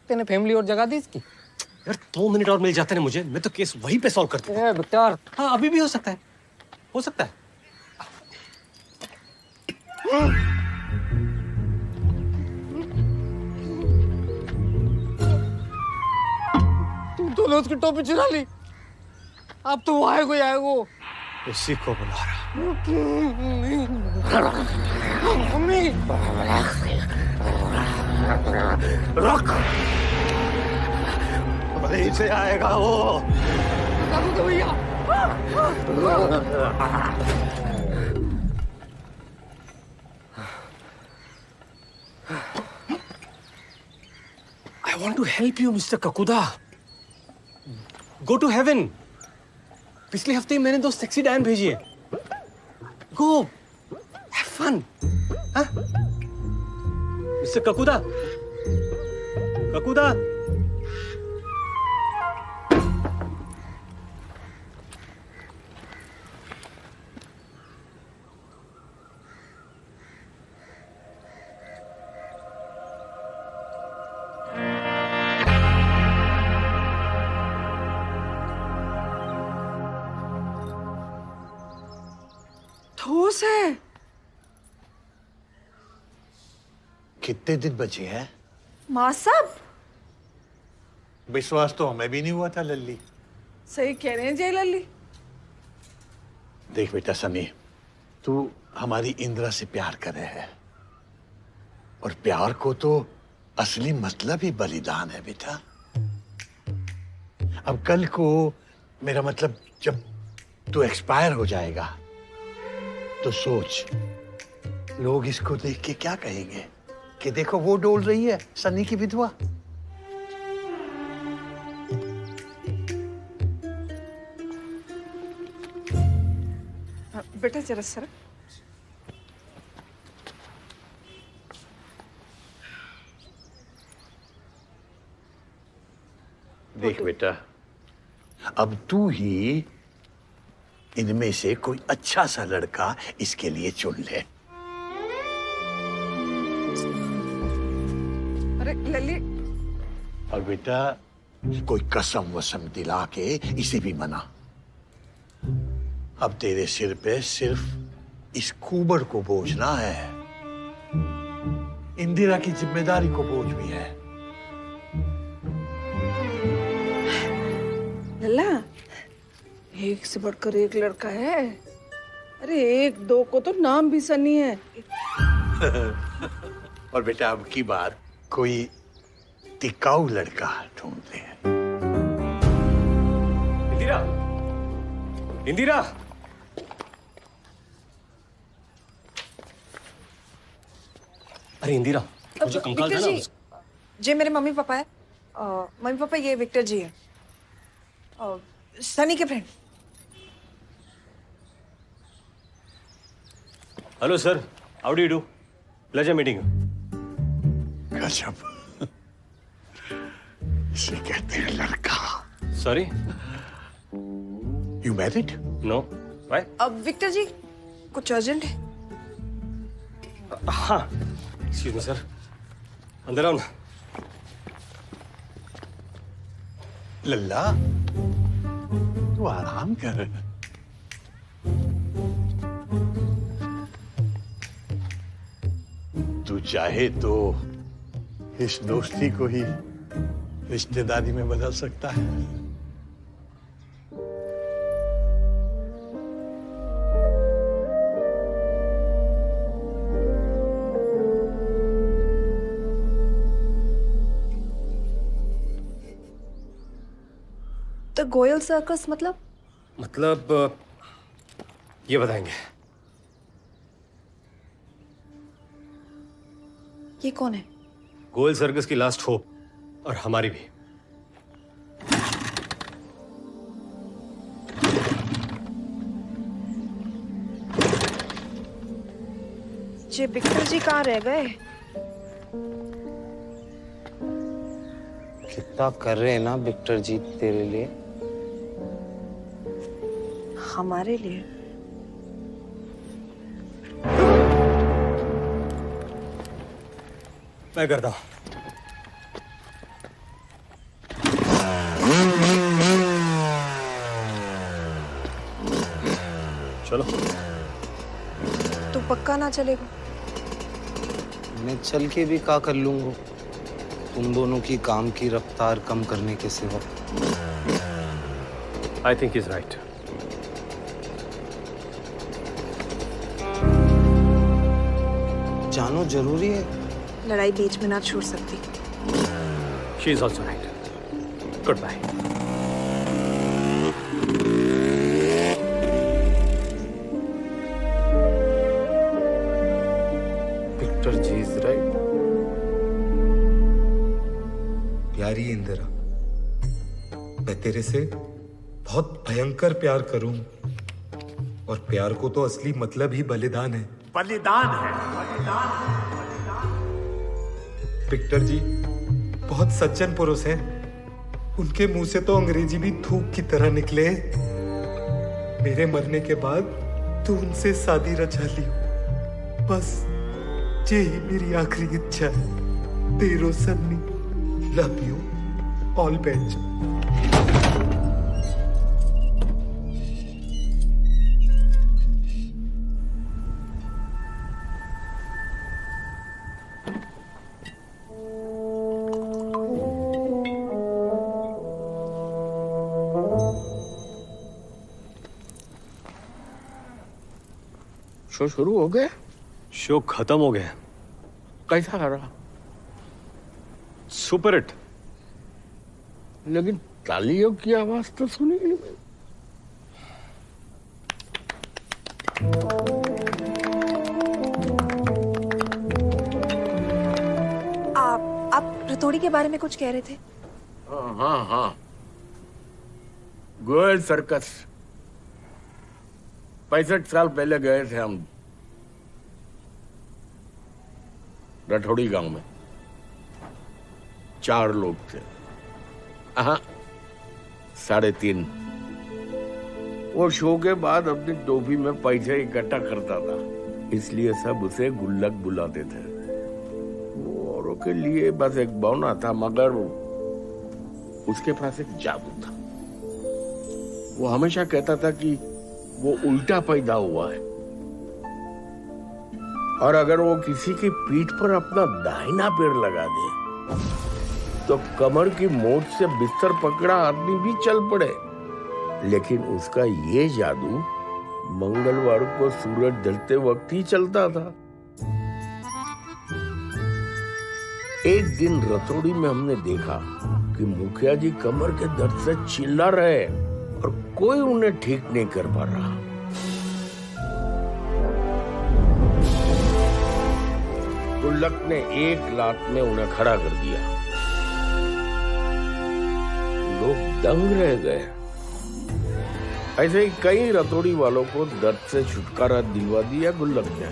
तेने फैमिली और जगह दी इसकी। यार 2 मिनट और मिल जाते ना मुझे, मैं तो केस वहीं पे सॉल्व करता। ए विक्टर, हाँ अभी भी हो सकता है, हो सकता है। तूने उसकी टोपी चुरा ली। अब तो वो आएगा ही आएगा। उसी को बुला रहा। मम्मी रुक, वहीं से आएगा वो। भैया I want to help you, Mr. Kakuda. Go to heaven. पिछले हफ्ते ही मैंने 2 सेक्सी डायन भेजी है। Go have fun. हाँ मिस्टर ककुदा, ककुदा। ठोस है। कितने दिन बचे हैं? माँ साहब विश्वास तो हमें भी नहीं हुआ था लल्ली। सही कह रहे हैं जय लल्ली। देख बेटा सनी, तू हमारी इंदिरा से प्यार कर रहे है और प्यार को तो असली मतलब ही बलिदान है बेटा। अब कल को मेरा मतलब जब तू एक्सपायर हो जाएगा तो सोच, लोग इसको देख के क्या कहेंगे कि देखो वो डोल रही है सनी की विधवा। बेटा जरा सर। देख बेटा, अब तू ही इनमें से कोई अच्छा सा लड़का इसके लिए चुन ले। अरे लल्ली। और बेटा कोई कसम वसम दिला के इसे भी मना। अब तेरे सिर पे सिर्फ इस कुबड़ को बोझना है, इंदिरा की जिम्मेदारी को बोझ भी है। लल्ला, एक से बढ़कर एक लड़का है। अरे 1-2 को तो नाम भी सनी है। और बेटा अब की बार कोई टिकाऊ लड़का ढूंढते हैं। इंदिरा, इंदिरा। अरे इंदिरा, मुझे कंकाल था ना। जी मेरे मम्मी पापा है। मम्मी पापा ये विक्टर जी है, सनी के friend. Hello sir, how do you do? Pleasure meeting you. गजब, इसे कहते हैं लड़का। Sorry, you married? No, why? अब विक्टर जी कुछ अर्जेंट है? हाँ, एक्सक्यूज मी सर, अंदर आओ ना। लल्ला, तू आराम कर। तू चाहे तो इस दोस्ती को ही रिश्तेदारी में बदल सकता है। तो गोयल सर्कस मतलब? मतलब ये बताएंगे। ये कौन है? गोयल सर्कस की लास्ट होप, और हमारी भी। जी विक्टर जी कहाँ रह गए? कितना कर रहे हैं ना विक्टर जी तेरे लिए, हमारे लिए। मैं करता हूं। चलो। तू पक्का ना चलेगा? मैं चल के भी क्या कर लूंगा तुम दोनों की काम की रफ्तार कम करने के सिवा। I think is right. जानो जरूरी है, लड़ाई बीच में ना छोड़ सकती। She is also right. Good bye. Victor ji is right. प्यारी इंदिरा, मैं तेरे से बहुत भयंकर प्यार करूं, और प्यार को तो असली मतलब ही बलिदान है। बलिदान है। विक्टर जी बहुत सज्जन पुरुष हैं। उनके मुंह से तो अंग्रेजी भी थूक की तरह निकले। मेरे मरने के बाद तू उनसे शादी रचा ली, बस यही मेरी आखिरी इच्छा है। तेरो Sunny, love you, all best. Show शुरू हो गया? शो खत्म हो गया। कैसा रहा? Super hit. लेकिन तालियों की आवाज तो सुनी नहीं। आप रतौड़ी के बारे में कुछ कह रहे थे? हाँ, गोयल सर्कस 65 साल पहले गए थे हम रठौड़ी गांव में। 4 लोग थे। 3.5। वो शो के बाद अपनी टोपी में पैसे इकट्ठा करता था, इसलिए सब उसे गुल्लक बुलाते थे। वो औरों के लिए बस एक बौना था, मगर उसके पास एक जादू था। वो हमेशा कहता था कि वो उल्टा पैदा हुआ है, और अगर वो किसी की पीठ पर अपना दाहिना पैर लगा दे तो कमर की मोच से बिस्तर पकड़ा आदमी भी चल पड़े। लेकिन उसका ये जादू मंगलवार को सूरज ढलते वक्त ही चलता था। एक दिन रतौड़ी में हमने देखा कि मुखिया जी कमर के दर्द से चिल्ला रहे और कोई उन्हें ठीक नहीं कर पा रहा। गुल्लक ने एक लात में उन्हें खड़ा कर दिया। लोग दंग रह गए। ऐसे ही कई रतौड़ी वालों को दर्द से छुटकारा दिलवा दिया गुल्लक ने।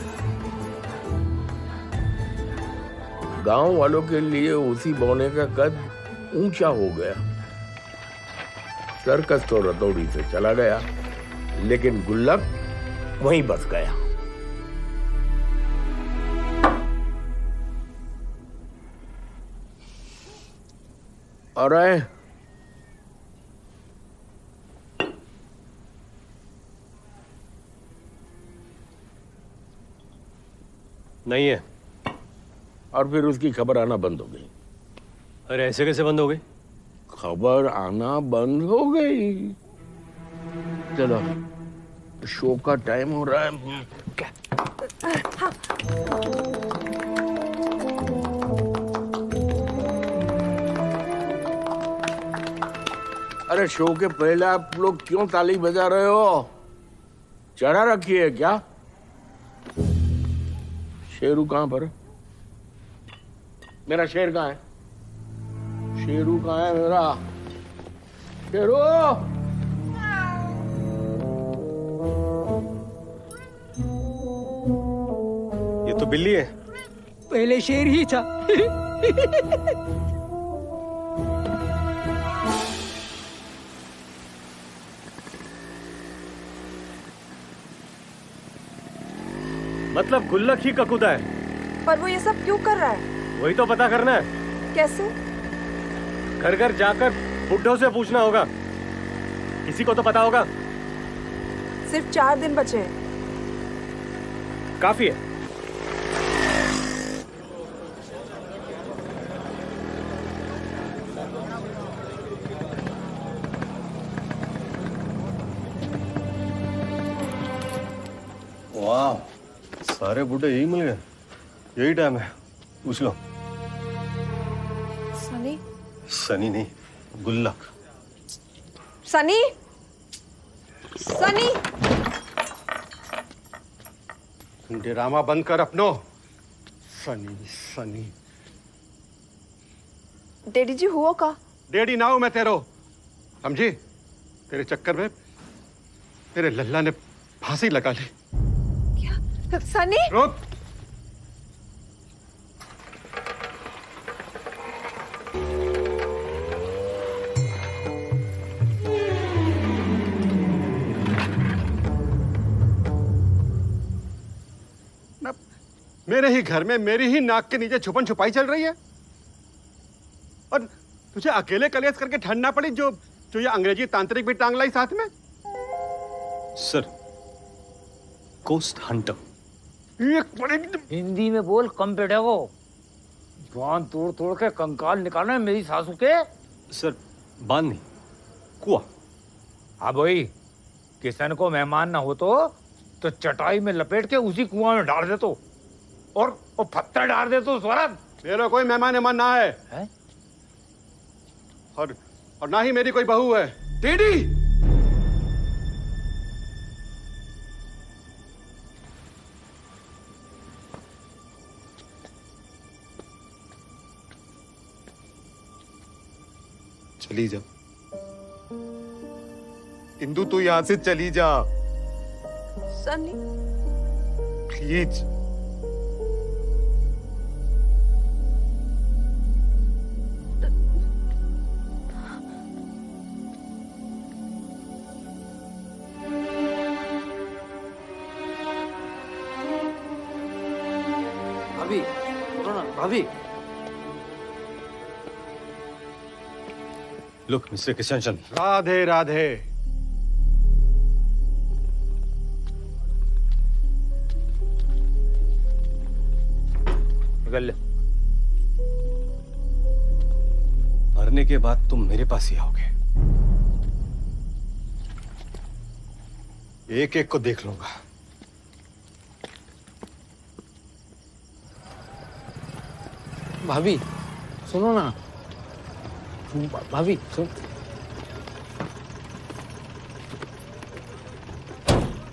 गांव वालों के लिए उसी बौने का कद ऊंचा हो गया। सर्कस तो रतौड़ी से चला गया, लेकिन गुल्लक वहीं बस गया। अरे नहीं है। और फिर उसकी खबर आना बंद हो गई। अरे ऐसे कैसे बंद हो गई? खबर आना बंद हो गई। चलो, शो का टाइम हो रहा है। अरे शो के पहले आप लोग क्यों ताली बजा रहे हो? चढ़ा रखी है क्या? शेरू कहां पर? मेरा शेर कहां है? शेरू कहां है मेरा? शेरू! ये तो बिल्ली है। पहले शेर ही था। मतलब गुल्लक ही ककूदा है। पर वो ये सब क्यों कर रहा है? वही तो पता करना है। कैसे? घर घर जाकर बुड्ढों से पूछना होगा। किसी को तो पता होगा। सिर्फ 4 दिन बचे हैं। काफी है। वाह, सारे बूढ़े यही मिल गए। यही टाइम है। पूछ लो। सनी? सनी नहीं, गुल्लक। सनी? सनी? ड्रामा बंद कर अपनो। सनी सनी। डैडी जी हुआ का? डैडी ना हूं मैं तेरो, समझी? तेरे चक्कर में मेरे लल्ला ने फांसी लगा ली। क्या सनी? रुक। मेरे ही घर में मेरी ही नाक के नीचे छुपन छुपाई चल रही है और तुझे अकेले कलेश करके ठंडना पड़ी जो जो ये अंग्रेजी तांत्रिक भी टांग लाई साथ में। Sir, coast Hunter. हिंदी में बोल, कम पेटे वो बांध तोड़ तोड़ के कंकाल निकालना है मेरी सासू के। सर, बांध नहीं, कुआं। हाँ भाई, किशन को मेहमान ना हो तो चटाई में लपेट के उसी कुआं में डाल दे तो और पत्थर डाल दे तो स्वरत। मेरा कोई मेहमान ना है? और ना ही मेरी कोई बहू है। टीडी, चली जा इंदु, तू यहां से चली जा सनी। प्लीज। भाभी, सुनो ना भाभी। Look mister Kishan Chand. राधे राधे। मरने के बाद तुम मेरे पास ही आओगे। एक एक को देख लूंगा। भाभी सुनो ना, भाभी सुन।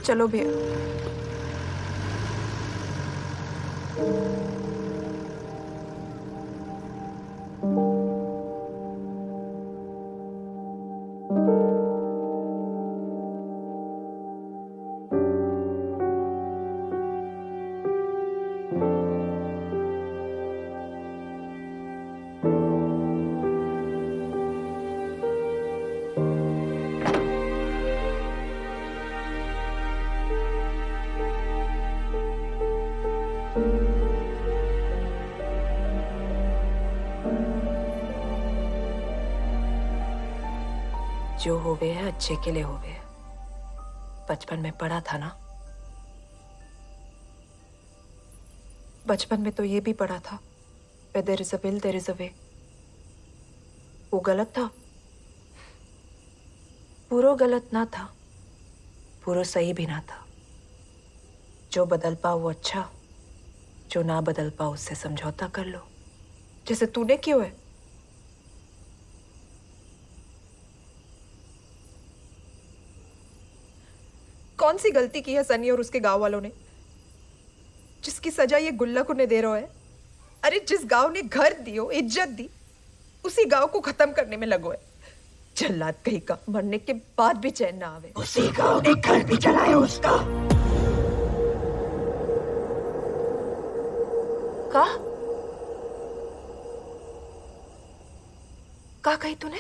चलो भैया। जो होवे है अच्छे के लिए होवे है। बचपन में पढ़ा था ना, बचपन में तो ये भी पढ़ा था, where there is a will, there is a way। वो गलत था? पूरा गलत ना था, पूरा सही भी ना था। जो बदल पाओ वो अच्छा, जो ना बदल पाओ उससे समझौता कर लो, जैसे तूने क्यों है। कौन सी गलती की है सनी और उसके गांव वालों ने, जिसकी सजा ये गुल्लक उन्हें दे रहा है। अरे जिस गांव ने घर दियो, इज्जत दी, उसी गांव को खत्म करने में लगो है। जल्लाद कहीं का, मरने के बाद भी चैन ना आवे। उसी गांव ने घर भी जलाया उसका। का कही तूने?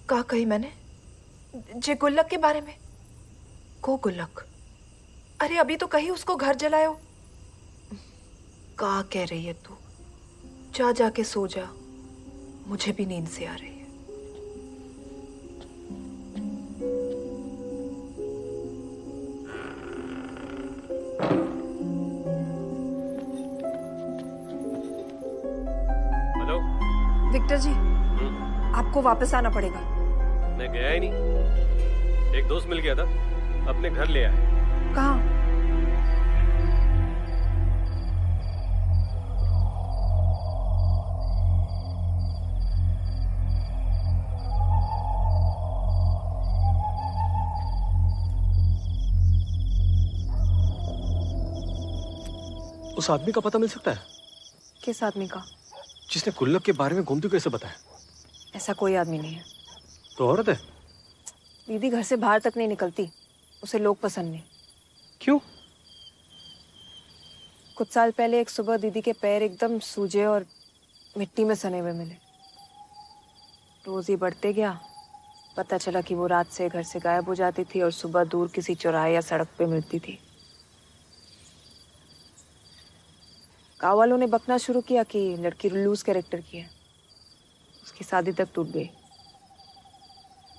का कही मैंने? जे गुल्लक के बारे में? को गुल्लक? अरे अभी तो कही उसको घर जलायो। का कह रही है तू? जा जाके सो जा, मुझे भी नींद से आ रही है। हेलो विक्टर जी, आपको वापस आना पड़ेगा। मैं गया ही नहीं, एक दोस्त मिल गया था, अपने घर ले आया। कहाँ? उस आदमी का पता मिल सकता है? किस आदमी का? जिसने गुल्लक के बारे में घूमती कैसे बताया? ऐसा कोई आदमी नहीं है। तो औरत है? दीदी घर से बाहर तक नहीं निकलती, उसे लोग पसंद नहीं। क्यों? कुछ साल पहले एक सुबह दीदी के पैर एकदम सूजे और मिट्टी में सने हुए मिले। रोज ही बढ़ते गया, पता चला कि वो रात से घर से गायब हो जाती थी और सुबह दूर किसी चौराहे या सड़क पे मिलती थी। गाँव वालों ने बकना शुरू किया कि लड़की लूज कैरेक्टर की है, उसकी शादी तक टूट गई।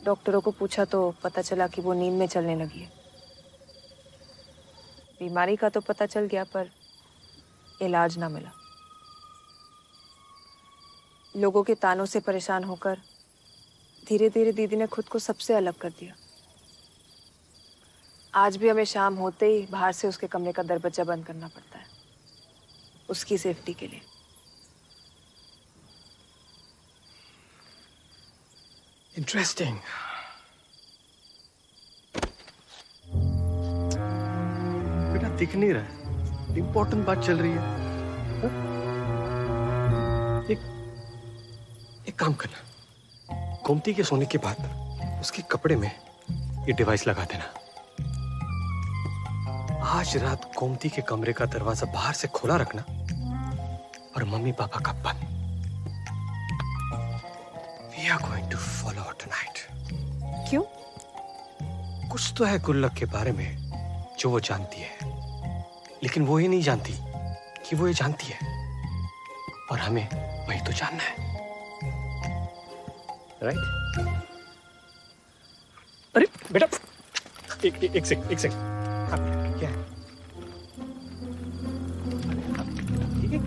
डॉक्टरों को पूछा तो पता चला कि वो नींद में चलने लगी है। बीमारी का तो पता चल गया पर इलाज ना मिला। लोगों के तानों से परेशान होकर धीरे धीरे दीदी ने खुद को सबसे अलग कर दिया। आज भी हमें शाम होते ही बाहर से उसके कमरे का दरवाजा बंद करना पड़ता है, उसकी सेफ्टी के लिए। इंटरेस्टिंग। बेटा दिख नहीं रहा है, इंपॉर्टेंट बात चल रही है। एक काम करना, गोमती के सोने के बाद उसके कपड़े में ये डिवाइस लगा देना। आज रात गोमती के कमरे का दरवाजा बाहर से खोला रखना और मम्मी पापा का बंद। We are going to follow her tonight. क्यों? कुछ तो है गुल्लक के बारे में जो वो जानती है, लेकिन वो ये नहीं जानती कि वो ये जानती है, और हमें वही तो जानना है, राइट? अरे बेटा, एक सेकंड। क्या है?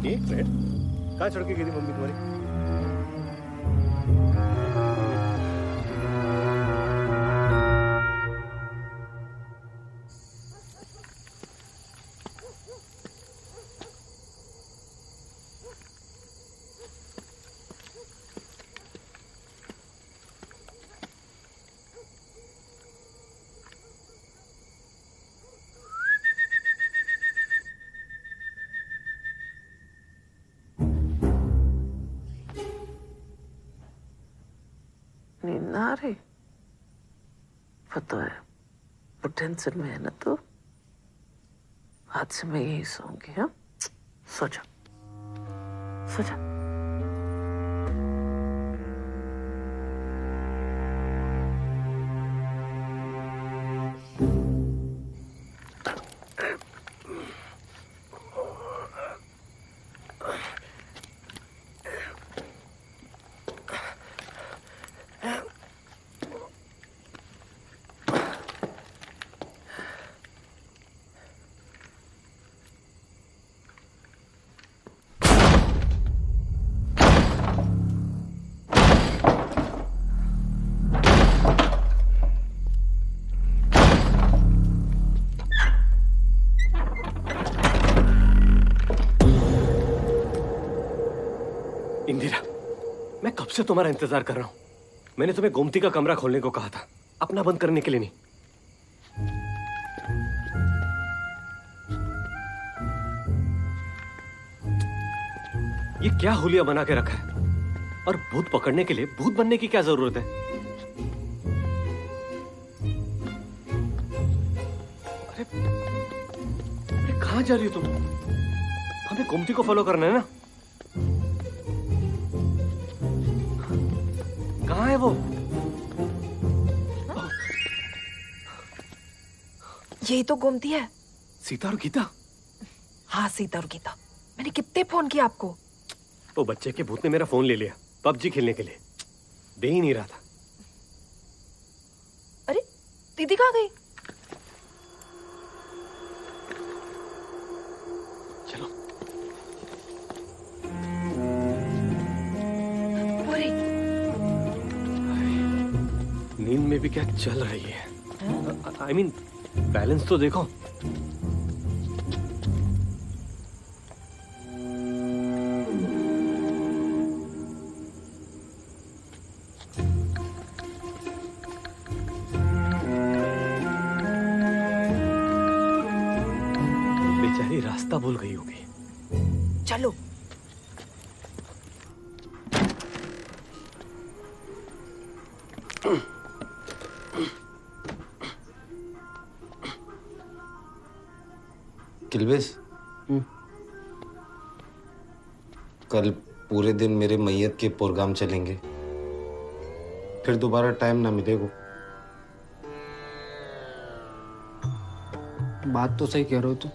एक मिनट, कहाँ छोड़ के गई थी मम्मी तुम्हारी? नींद ना आ रही? पता है वो टेंशन में है ना, तो आज से मैं यही सोऊंगी। हाँ, सो जा, सो जा। इंदिरा, मैं कब से तुम्हारा इंतजार कर रहा हूं। मैंने तुम्हें गोमती का कमरा खोलने को कहा था, अपना बंद करने के लिए नहीं। ये क्या हुलिया बना के रखा है? और भूत पकड़ने के लिए भूत बनने की क्या जरूरत है? अरे कहां जा रही हो तुम? हमें गोमती को फॉलो करना है ना? कहाँ है वो? यही तो गोमती है। सीता और गीता? हाँ, सीता और गीता। मैंने कितने फोन किया आपको। वो बच्चे के भूत ने मेरा फोन ले लिया पबजी खेलने के लिए, दे ही नहीं रहा था। अरे दीदी कहाँ गई? चलो। नींद में भी क्या चल रही है? I mean, बैलेंस तो देखो। बेचारी रास्ता भूल गई होगी। चलो। किल्बिस, कल पूरे दिन मेरे मैयत के प्रोग्राम चलेंगे, फिर दोबारा टाइम ना मिलेगा। बात तो सही कह रहे हो तुम,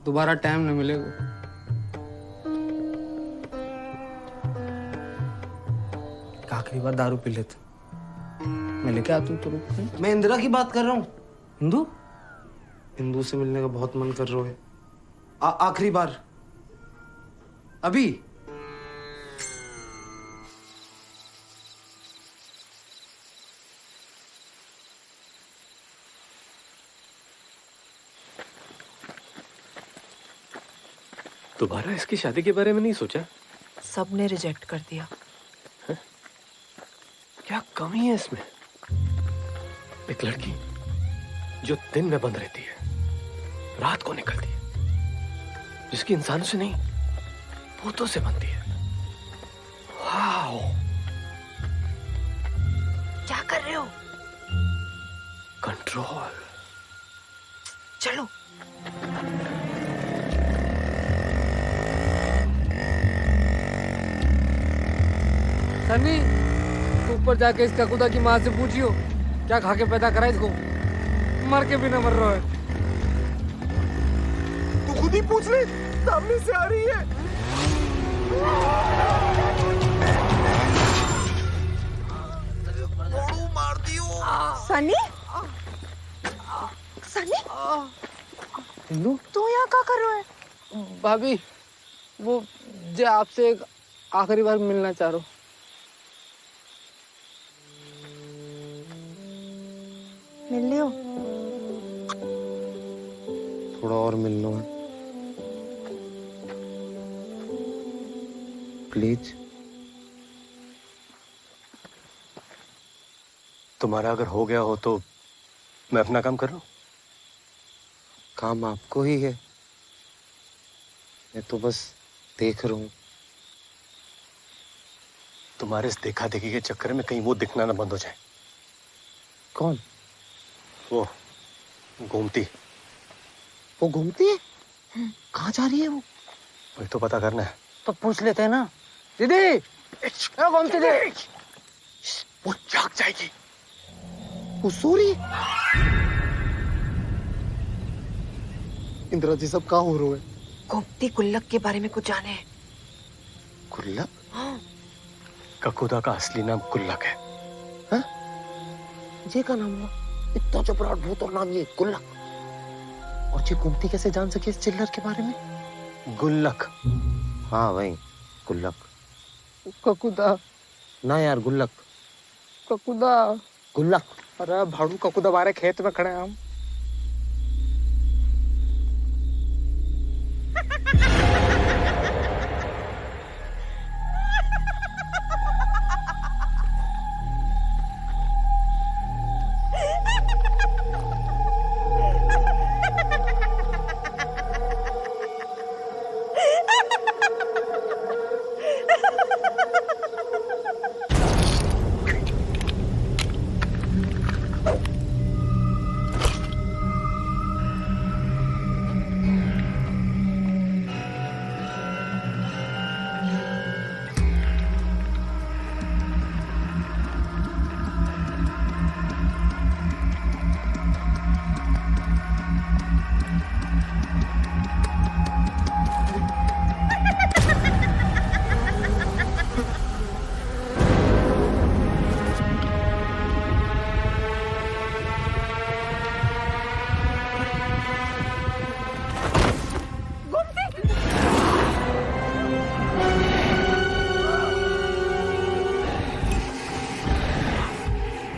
दोबारा टाइम नहीं मिलेगा। आखिरी बार दारू पी लेते, मैं लेके आता हूँ तुम। मैं इंदिरा की बात कर रहा हूँ। हिंदू? हिंदू से मिलने का बहुत मन कर रहा है। आखिरी बार। अभी। दोबारा इसकी शादी के बारे में नहीं सोचा? सबने रिजेक्ट कर दिया। क्या कमी है इसमें? एक लड़की जो दिन में बंद रहती है, रात को निकलती है, जिसकी इंसानों से नहीं भूतों से बनती है। वाओ! क्या कर रहे हो? कंट्रोल। चलो। सनी, तू ऊपर जाके इसका खुदा की माँ से पूछियो क्या खा के पैदा करा इसको, मर के भी न मर रहा है। तू खुद ही पूछ ले, सामने से आ रही है। मार दियो। सनी? सनी? हिंदू? तू यहाँ क्या कर रहा है? भाभी, वो जे आपसे एक आखिरी बार मिलना चाह रहा हूँ। मिल लियो? थोड़ा और मिल लो प्लीज। तुम्हारा अगर हो गया हो तो मैं अपना काम कर लूं? काम आपको ही है, मैं तो बस देख रहा हूँ। तुम्हारे इस देखा देखी के चक्कर में कहीं वो दिखना ना बंद हो जाए। कौन? वो घूमती। वो घूमती है? कहाँ जा रही है वो? वही तो पता करना है। तो पूछ लेते हैं ना। दीदी, घूमती दीदी। वो जाग जाएगी। वो सो रही है? इंदिरा जी, सब कहाँ हो रहा है? गोमती गुल्लक के बारे में कुछ जाने हैं? गुल्लक? हाँ। ककुदा का असली नाम गुल्लक है। हाँ? ये का नाम हुआ? इतना चपराट भूत और नाम ये गुल्लक। और ये गोमती कैसे जान सके इस चिल्लर के बारे में? गुल्लक। हाँ भाई, गुल्लक। ककुदा। ना यार, गुल्लक। ककुदा। गुल्लक। अरे भाड़ू ककुदा बारे खेत में खड़े हैं हम।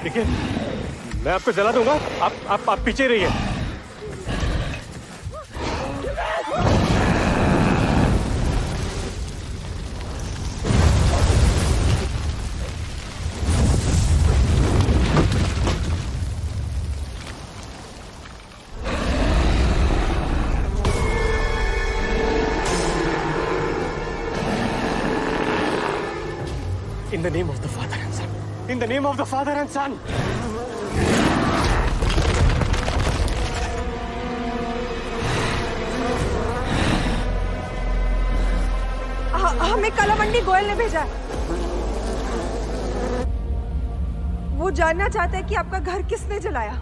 देखिए, मैं आपको जला दूंगा। आप पीछे रहिए। In the name of the Father and Son, In the name of the Father and Son. हमें कलामंडी गोयल ने भेजा है। वो जानना चाहता है कि आपका घर किसने जलाया।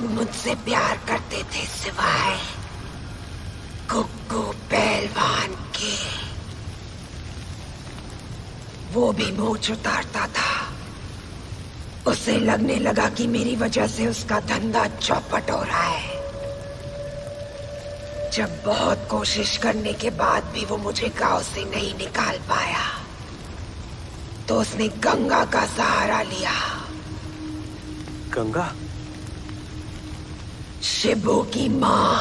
मुझसे प्यार करते थे सिवाय कुक्कू पहलवान के। वो भी मूंछ उतारता था। उसे लगने लगा कि मेरी वजह से उसका धंधा चौपट हो रहा है। जब बहुत कोशिश करने के बाद भी वो मुझे गांव से नहीं निकाल पाया तो उसने गंगा का सहारा लिया। गंगा? शिबू की माँ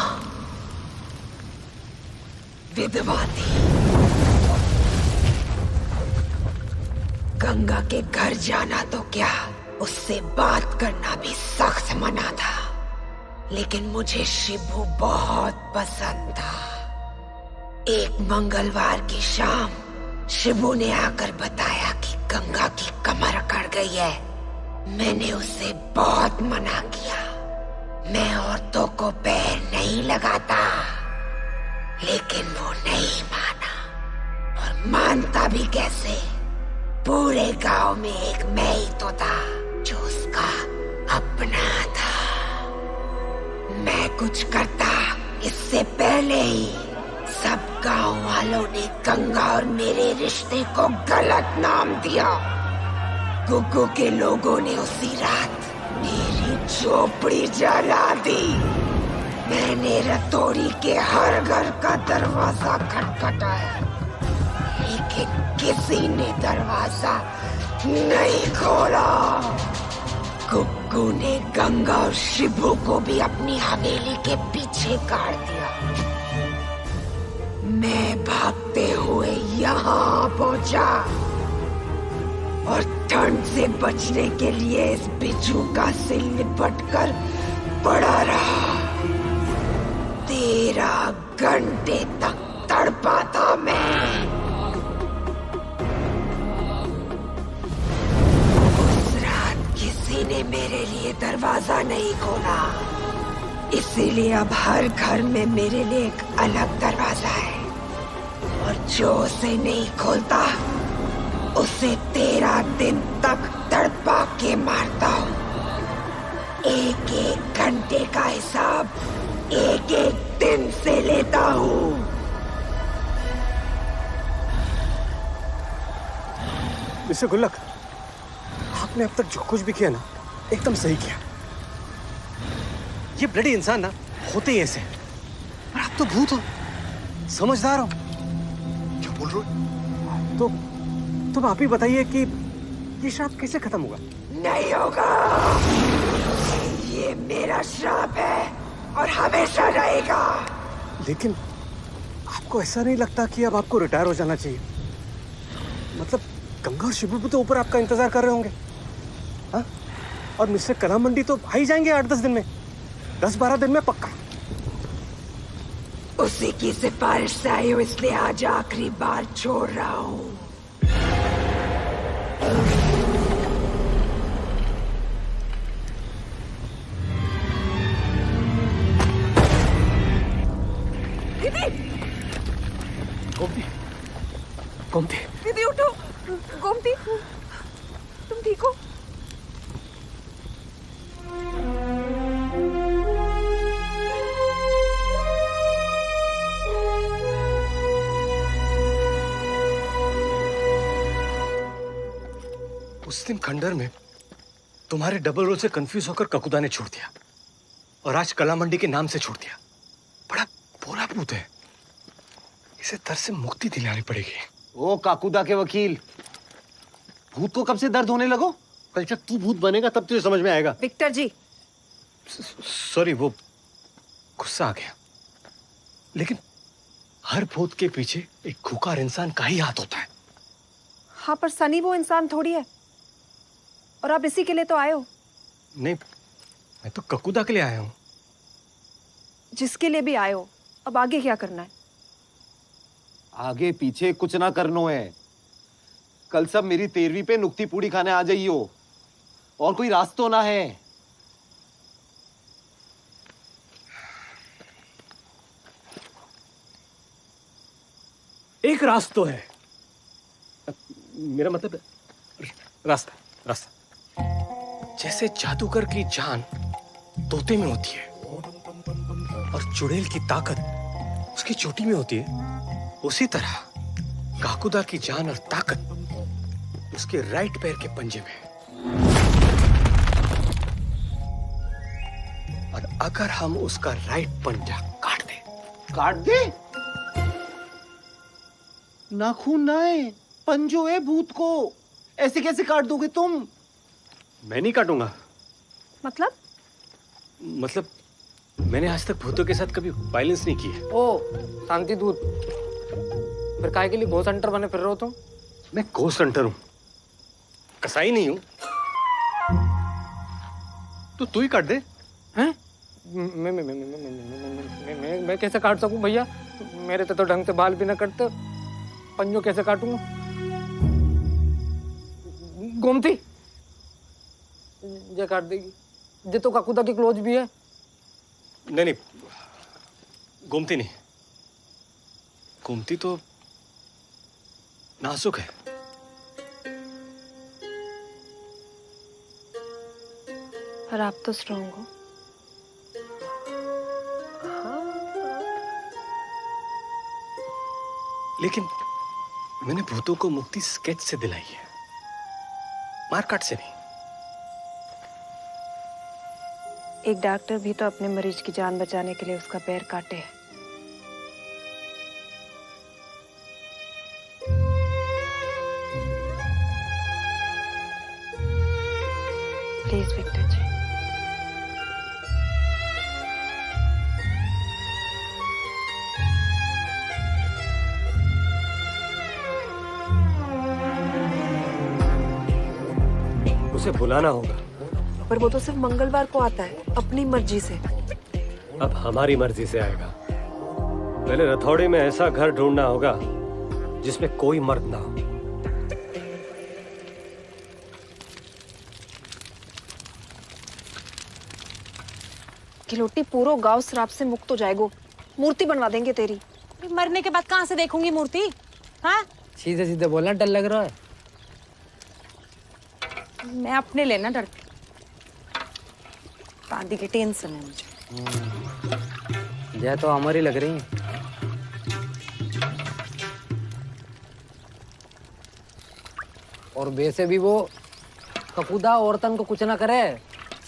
विधवा थी। गंगा के घर जाना तो क्या, उससे बात करना भी सख्त मना था। लेकिन मुझे शिबू बहुत पसंद था। एक मंगलवार की शाम शिबू ने आकर बताया कि गंगा की कमर अकड़ गई है। मैंने उसे बहुत मना किया। मैं औरतों को पैर नहीं लगाता, लेकिन वो नहीं माना। और मानता भी कैसे? पूरे गांव में एक मैं ही तो था जो उसका अपना था। मैं कुछ करता इससे पहले ही सब गांव वालों ने गंगा और मेरे रिश्ते को गलत नाम दिया। गुग्गू के लोगों ने उसी रात मेरी झोपड़ी जला दी। मैंने रतौड़ी के हर घर का दरवाजा खटखटाया, लेकिन किसी ने दरवाजा नहीं खोला। गुग्गू ने गंगा और शिबू को भी अपनी हवेली के पीछे काट दिया। मैं भागते हुए यहाँ पहुंचा और ठंड से बचने के लिए इस बिजूका से लिपटकर पड़ा रहा। 13 घंटे तक तड़पा था मैं। उस रात किसी ने मेरे लिए दरवाजा नहीं खोला, इसीलिए अब हर घर में मेरे लिए एक अलग दरवाजा है। और जो उसे नहीं खोलता उसे 13 दिन तक तड़पा के मारता हूँ। एक एक घंटे का हिसाब एक एक दिन से लेता हूँ। मिस्टर गुल्लक, आपने अब तक जो कुछ भी किया ना, एकदम सही किया। ये ब्लडी इंसान ना होते ही ऐसे, और आप तो भूत हो, समझदार हो। क्या बोल रहे हो? तो तुम आप ही बताइए कि ये श्राप कैसे खत्म होगा? नहीं होगा। ये मेरा श्राप है और हमेशा रहेगा। लेकिन आपको ऐसा नहीं लगता कि अब आपको रिटायर हो जाना चाहिए? मतलब गंगा और शिबू भी तो ऊपर आपका इंतजार कर रहे होंगे, हाँ? और मिस्टर कलामंडी तो आ ही जाएंगे 8-10 दिन में, 10-12 दिन में पक्का। उसी की सिफारिश से आई हूँ, इसलिए आज आखिरी बार छोड़ रहा हूँ। गोमती, गोमती, दीदी उठो। गोमती, तुम ठीक हो? उस दिन खंडर में तुम्हारे डबल रोल से कंफ्यूज होकर ककुदा ने छोड़ दिया, और आज कलामंडी के नाम से छोड़ दिया। बड़ा बुरा भूत है, इसे दर्द से मुक्ति दिलानी पड़ेगी। ओ काकुदा के वकील, भूत को कब से दर्द होने लगो? कल जब तू भूत बनेगा तब तुझे समझ में आएगा। विक्टर जी, सॉरी, वो गुस्सा आ गया। लेकिन हर भूत के पीछे एक खूंखार इंसान का ही हाथ होता है। हाँ, पर सनी वो इंसान थोड़ी है। और आप इसी के लिए तो आए हो। नहीं, मैं तो ककुदा के लिए आया हूँ। जिसके लिए भी आए हो, अब आगे क्या करना है? आगे पीछे कुछ ना करनो है। कल सब मेरी 13वीं पे नुक्ती पूड़ी खाने आ जाइयो। और कोई रास्ता ना है। एक रास्ता तो है। मेरा मतलब रास्ता रास्ता। जैसे जादूगर की जान तोते में होती है और चुड़ैल की ताकत उसकी चोटी में होती है, उसी तरह काकुदा की जान और ताकत उसके राइट पैर के पंजे में है। और अगर हम उसका राइट पंजा काट दे नाखून ना है, पंजो है भूत को। ऐसे कैसे काट दोगे तुम? मैं नहीं काटूंगा। मतलब मैंने आज तक भूतों के साथ कभी वायलेंस नहीं की है। ओ शांति दूत, फिर काय के लिए घोस्ट हंटर बने फिर रहे हो तुम? मैं घोस्ट हंटर हूं, कसाई नहीं हूं। तो तू ही काट दे। हैं? मैं कैसे काट सकूं भैया? मेरे तो ढंग से बाल भी ना कटते। पंजो कैसे काटूंगा? गोमती ये काट देगी। ये तो काकुदा की क्लोज भी है। नहीं, गोमती नहीं। गोमती तो नाजुक है। पर आप तो स्ट्रॉन्ग हो। लेकिन मैंने भूतों को मुक्ति स्केच से दिलाई है, मारकाट से नहीं। एक डॉक्टर भी तो अपने मरीज की जान बचाने के लिए उसका पैर काटे। प्लीज विक्टर जी। उसे बुलाना होगा। पर वो तो सिर्फ मंगलवार को आता है, अपनी मर्जी से। अब हमारी मर्जी से आएगा। पहले रथौड़ी में ऐसा घर ढूंढना होगा जिसमें कोई मर्द ना हो। गिलोटी, पूरा गांव श्राप से मुक्त हो जाएगा। मूर्ति बनवा देंगे तेरी। मरने के बाद कहाँ से देखूंगी मूर्ति? हाँ, सीधे सीधे बोलना डर लग रहा है। मैं अपने लेना डरती। शादी की टेंशन है मुझे। यह तो हमारी लग रही है। और वैसे भी वो कपूदा औरतन को कुछ ना करे।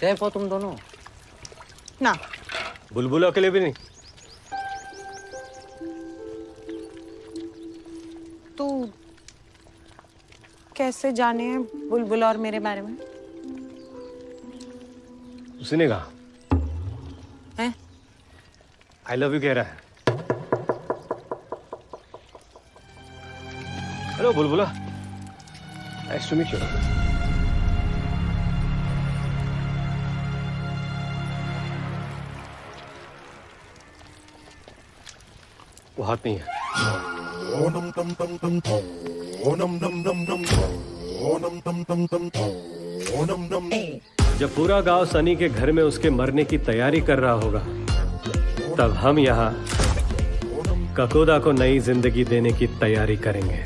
सेफ हो तुम दोनों ना। बुलबुल के लिए भी नहीं। तू कैसे जाने हैं बुलबुल और मेरे बारे में? उसने कहा हैं? आई लव यू कह रहा है। हेलो बुलबुला, नाइस टू मीट यू। वो हाथ नहीं है। जब पूरा गांव सनी के घर में उसके मरने की तैयारी कर रहा होगा, तब हम यहाँ ककोदा को नई जिंदगी देने की तैयारी करेंगे।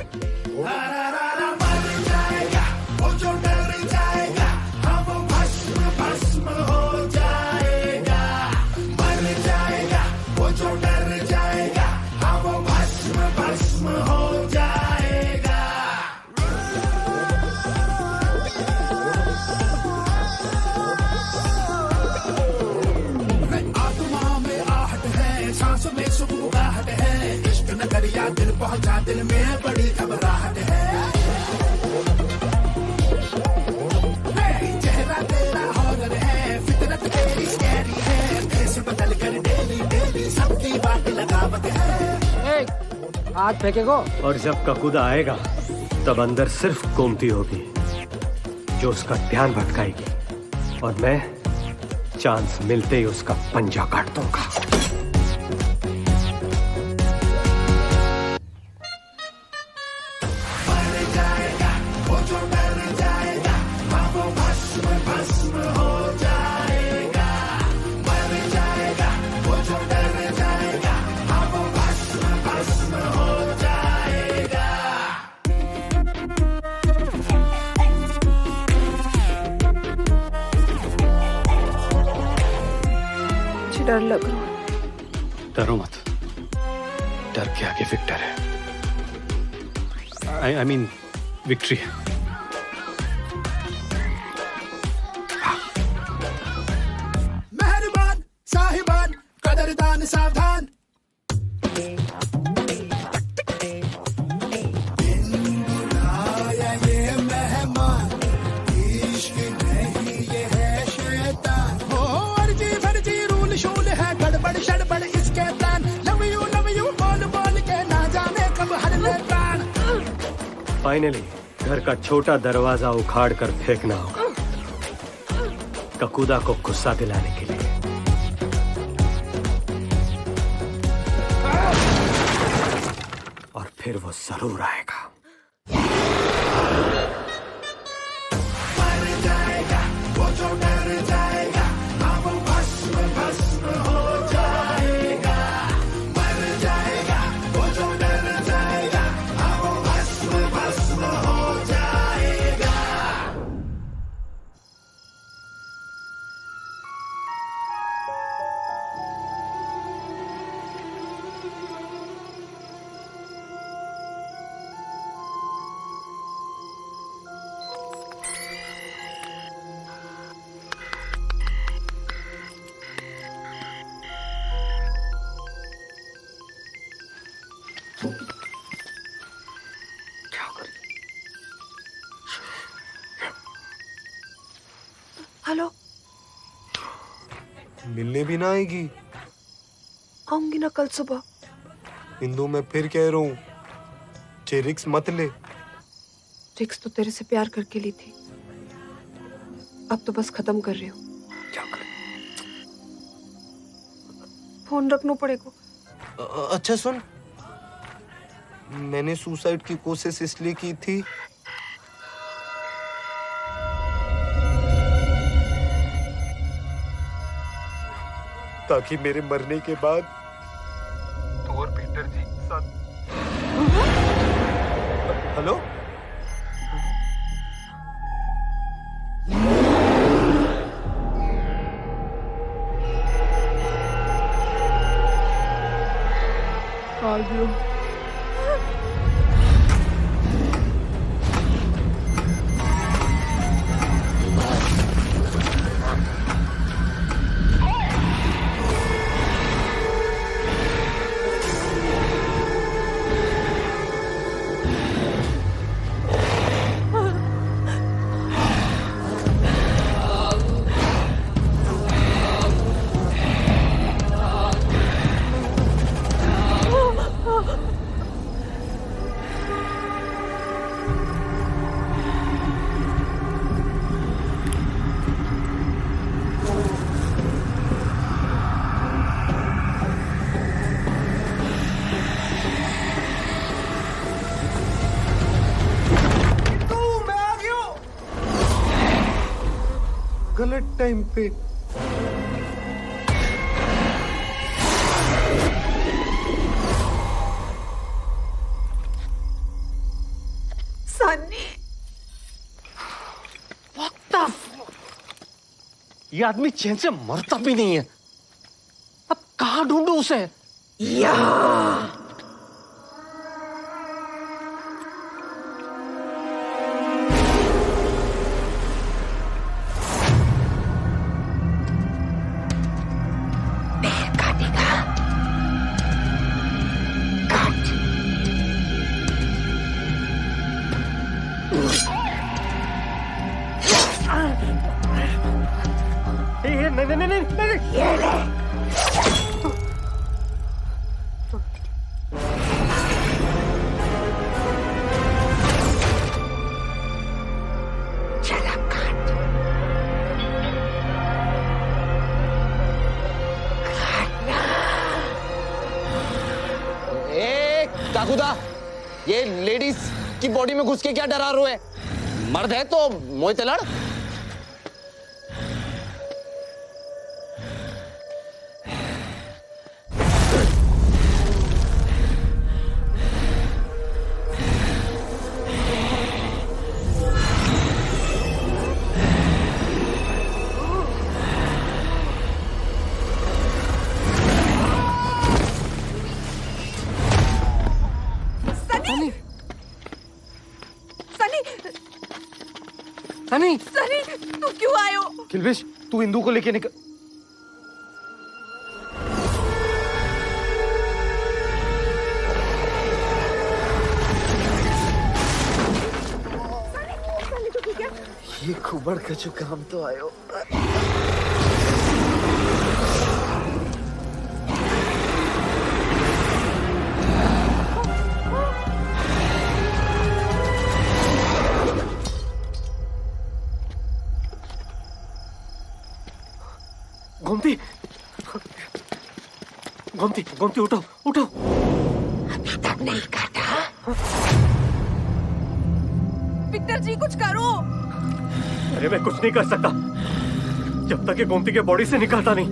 दिल पहुंचा दिल में बड़ी खबर हाथ फेंकेगा। और जब ककूदा आएगा तब अंदर सिर्फ गोमती होगी जो उसका ध्यान भटकाएगी, और मैं चांस मिलते ही उसका पंजा काट दूंगा। डर लग रहा है। डरो मत, डर के आगे विक्टर है। आई मीन विक्ट्री है। मेहरबान साहिबान कदरदान सावधान, ये मेहमान इश्क नहीं ये है शैतान। हो अर्जी फर्जी रूल शूल है गड़बड़ शड़बड़ इसके प्लान। लव यू बोल बोल के ना जाने कब हर ले प्राण। फाइनली घर का छोटा दरवाजा उखाड़ कर फेंकना होगा ककूदा को गुस्सा दिलाने के लिए। और फिर वो जरूर आएगा। मर जाएगा वो जो डर जाएगा, हाँ वो भस्म भस्म हो जाएगा। मर जाएगा वो जो डर जाएगा, हाँ वो भस्म भस्म हो जाएगा। हेलो, मिलने भी ना आएगी? आऊंगी ना कल सुबह। इंदु मैं फिर कह रहा हूँ, जे रिक्स मत ले। रिक्स तो तेरे से प्यार करके ली थी, अब तो बस खत्म कर रही हूँ। फोन रखना पड़ेगा। अच्छा सुन, मैंने सुसाइड की कोशिश इसलिए की थी ताकि मेरे मरने के बाद तू और पीटर जी साथ। हेलो, आ गया। गलत टाइम पे। सन्नी, ये आदमी चैन से मरता भी नहीं है। अब कहाँ ढूंढूं उसे? लेडीज की बॉडी में घुस के क्या डरा रहे है? मर्द है तो मोहित लड़। सनी, सनी, तू क्यों आए हो? किल्विश, तू इंदू को लेके निकल। ये खुबड़ का जो काम तो आयो। गोमती, गोमती, गोमती उठो, उठो। अभी तक नहीं काटा। विक्टर जी कुछ करो। अरे मैं कुछ नहीं कर सकता जब तक ये गोमती के बॉडी से निकलता नहीं।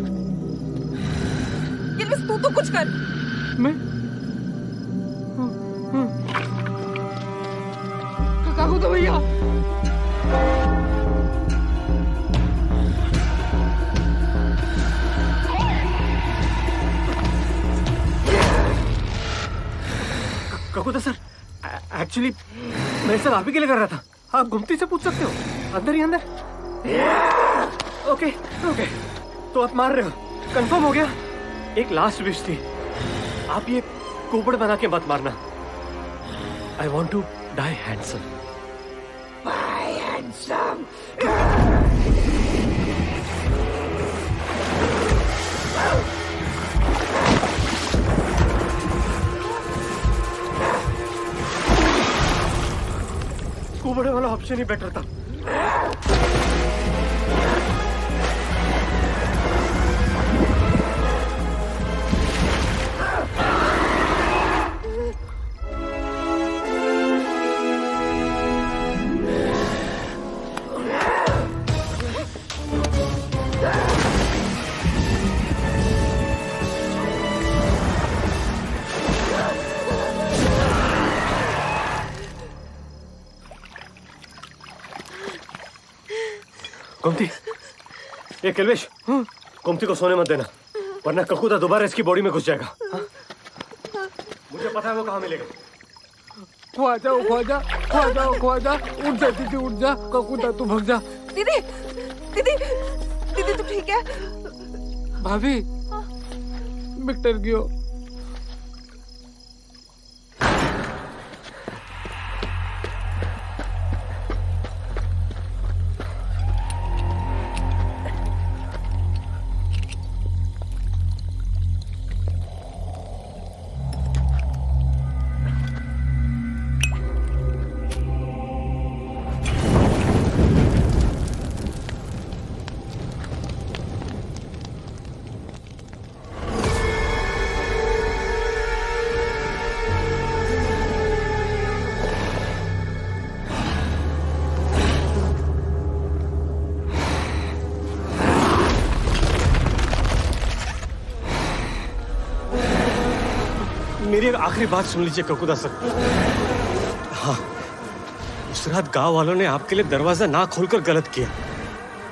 किल्विश तू तो कुछ कर। मैं काकू तो भैया ककूता सर, एक्चुअली मैं सब आप ही के लिए कर रहा था। आप गोमती से पूछ सकते हो, अंदर ही अंदर। ओके ओके, तो आप मार रहे हो, कंफर्म हो गया। एक लास्ट विश थी, आप ये कुबड़ बना के मत मारना। I want to die handsome. कुबड़े वाला ऑप्शन ही बेटर था। गोमती, ये किल्विश, गोमती को सोने मत देना, वरना ककूता दोबारा इसकी बॉडी में घुस जाएगा। मुझे पता है वो कहाँ मिलेगा। ख्वाजा, ख्वाजा, ख्वाजा, ख्वाजा, उठ जा दीदी, उठ जा। ककूता तू भाग जा। दीदी, दीदी, दीदी तू ठीक है? भाभी, विक्टर गियो। मेरी एक आखिरी बात सुन लीजिए ककूता सर। हाँ, उस रात गांव वालों ने आपके लिए दरवाजा ना खोलकर गलत किया,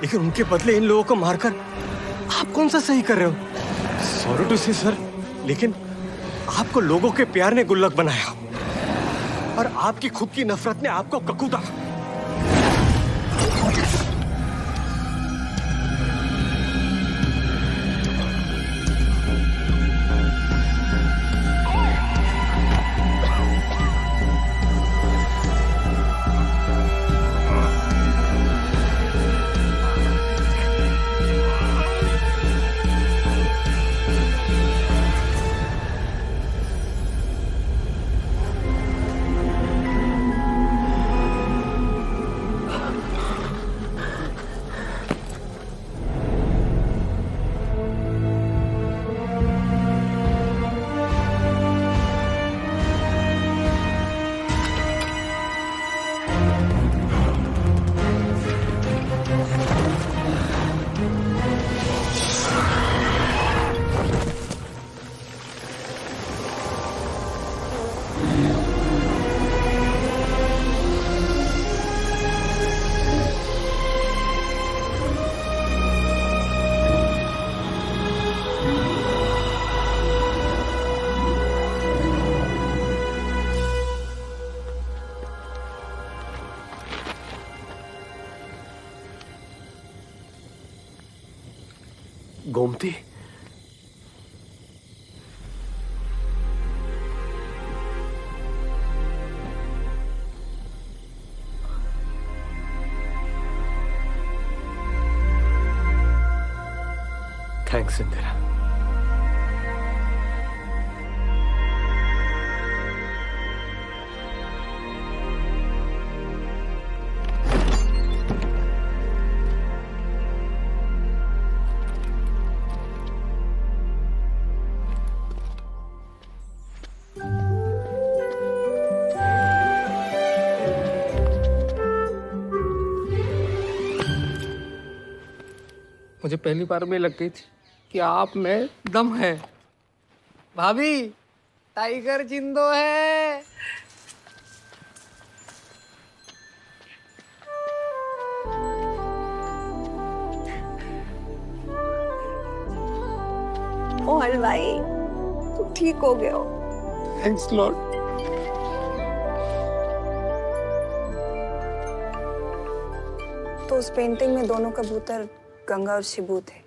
लेकिन उनके बदले इन लोगों को मारकर आप कौन सा सही कर रहे हो? सॉरी टू से सर, लेकिन आपको लोगों के प्यार ने गुल्लक बनाया और आपकी खुद की नफरत ने आपको ककूता। गोमती? थैंक्स इंदिरा। मुझे पहली बार में लग गई थी कि आप में दम है। भाभी, टाइगर जिंदो है। ओ हलवाई, तू ठीक हो गया हो। Thanks Lord. तो उस पेंटिंग में दोनों कबूतर गंगा और शिबू थे,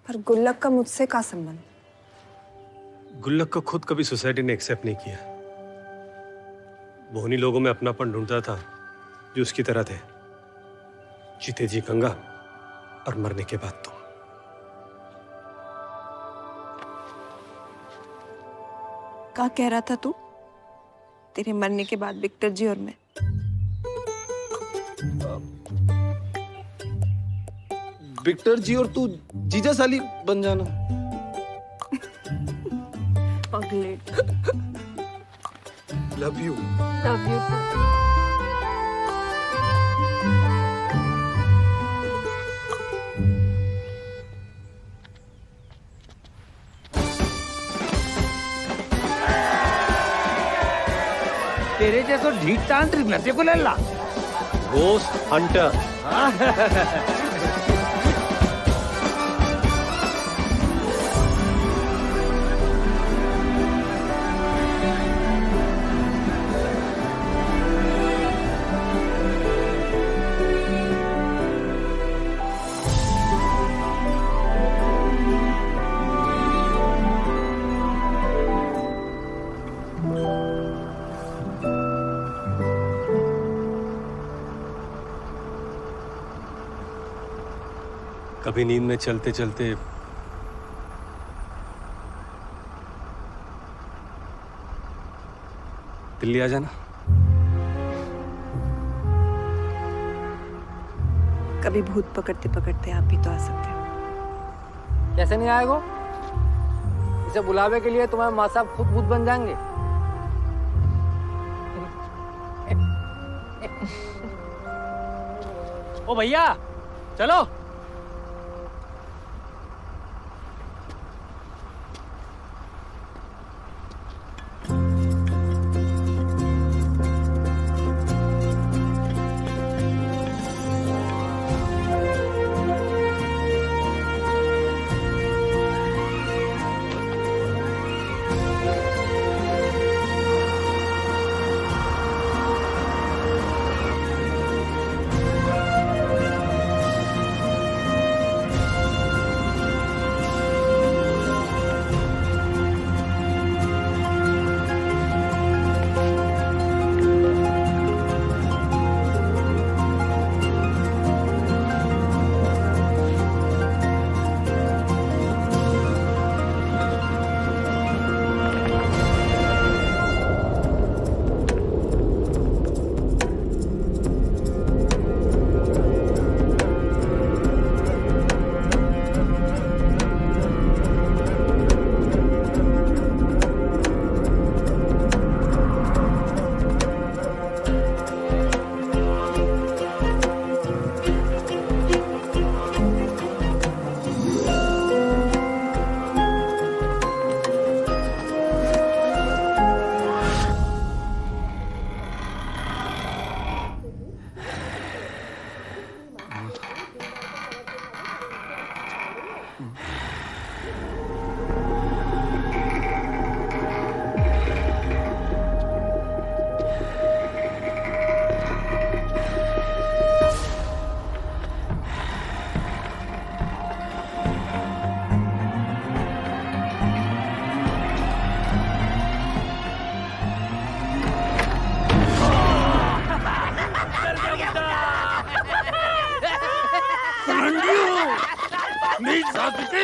पर गुल्लक का मुझसे क्या संबंध? गुल्लक को खुद कभी सोसाइटी ने एक्सेप्ट नहीं किया। वो उन्हीं लोगों में अपनापन ढूंढता था जो उसकी तरह थे, जीते जी गंगा और मरने के बाद तुम। क्या कह रहा था तू? तेरे मरने के बाद विक्टर जी और मैं? विक्टर जी और तू जीजा साली बन जाना। पगले। Love you. Love you too. तेरे जैसो ढीठ तांत्रिक नशे को लल्ला। Ghost Hunter. कभी नींद में चलते चलते दिल्ली आ जाना। कभी भूत पकड़ते पकड़ते आप भी तो आ सकते हो। कैसे नहीं आएगो? इसे बुलावे के लिए तुम्हारे माँ साहब खुद भूत बन जाएंगे। ओ भैया, चलो। जासूसी।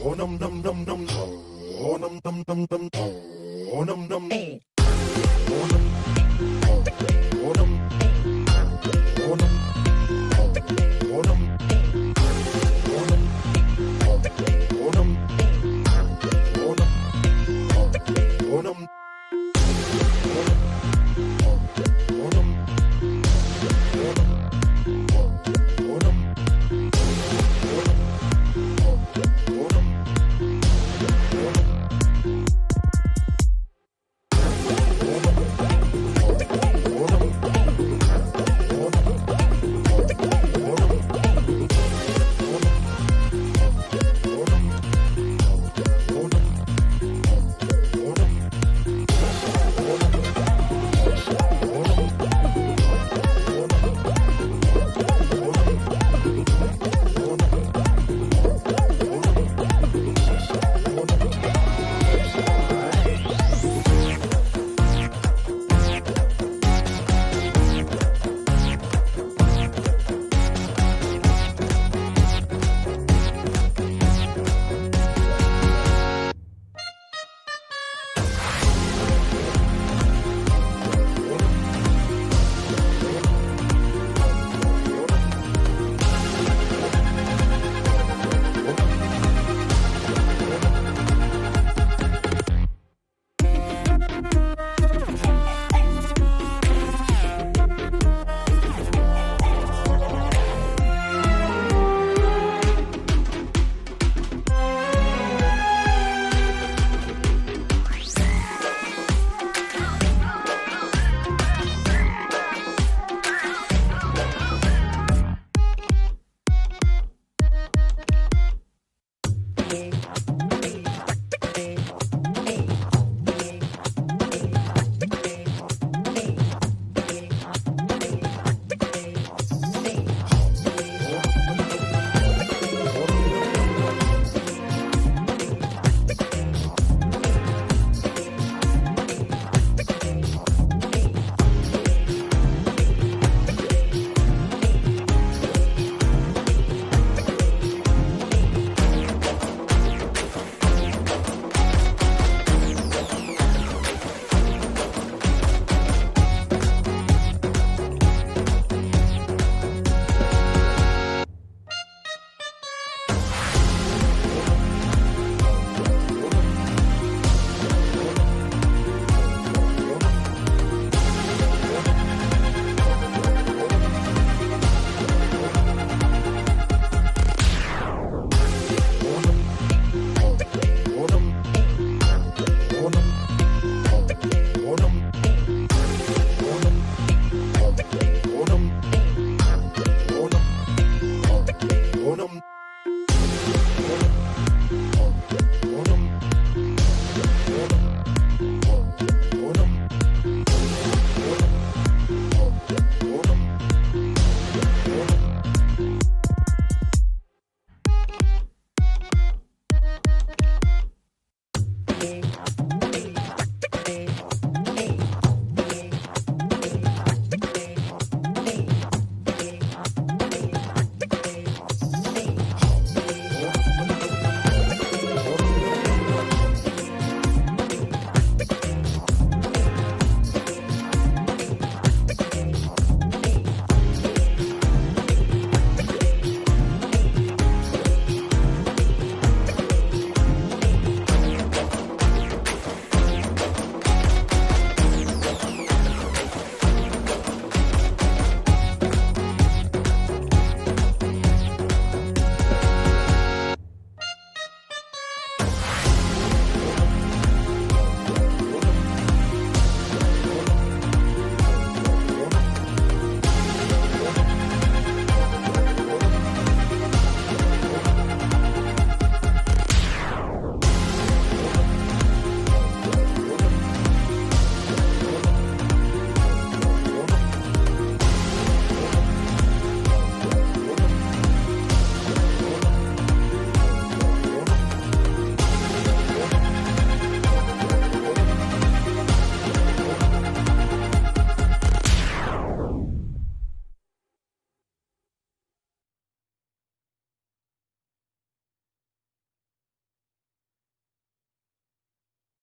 Oh, num num num num. Oh, num num num num. Oh, num num.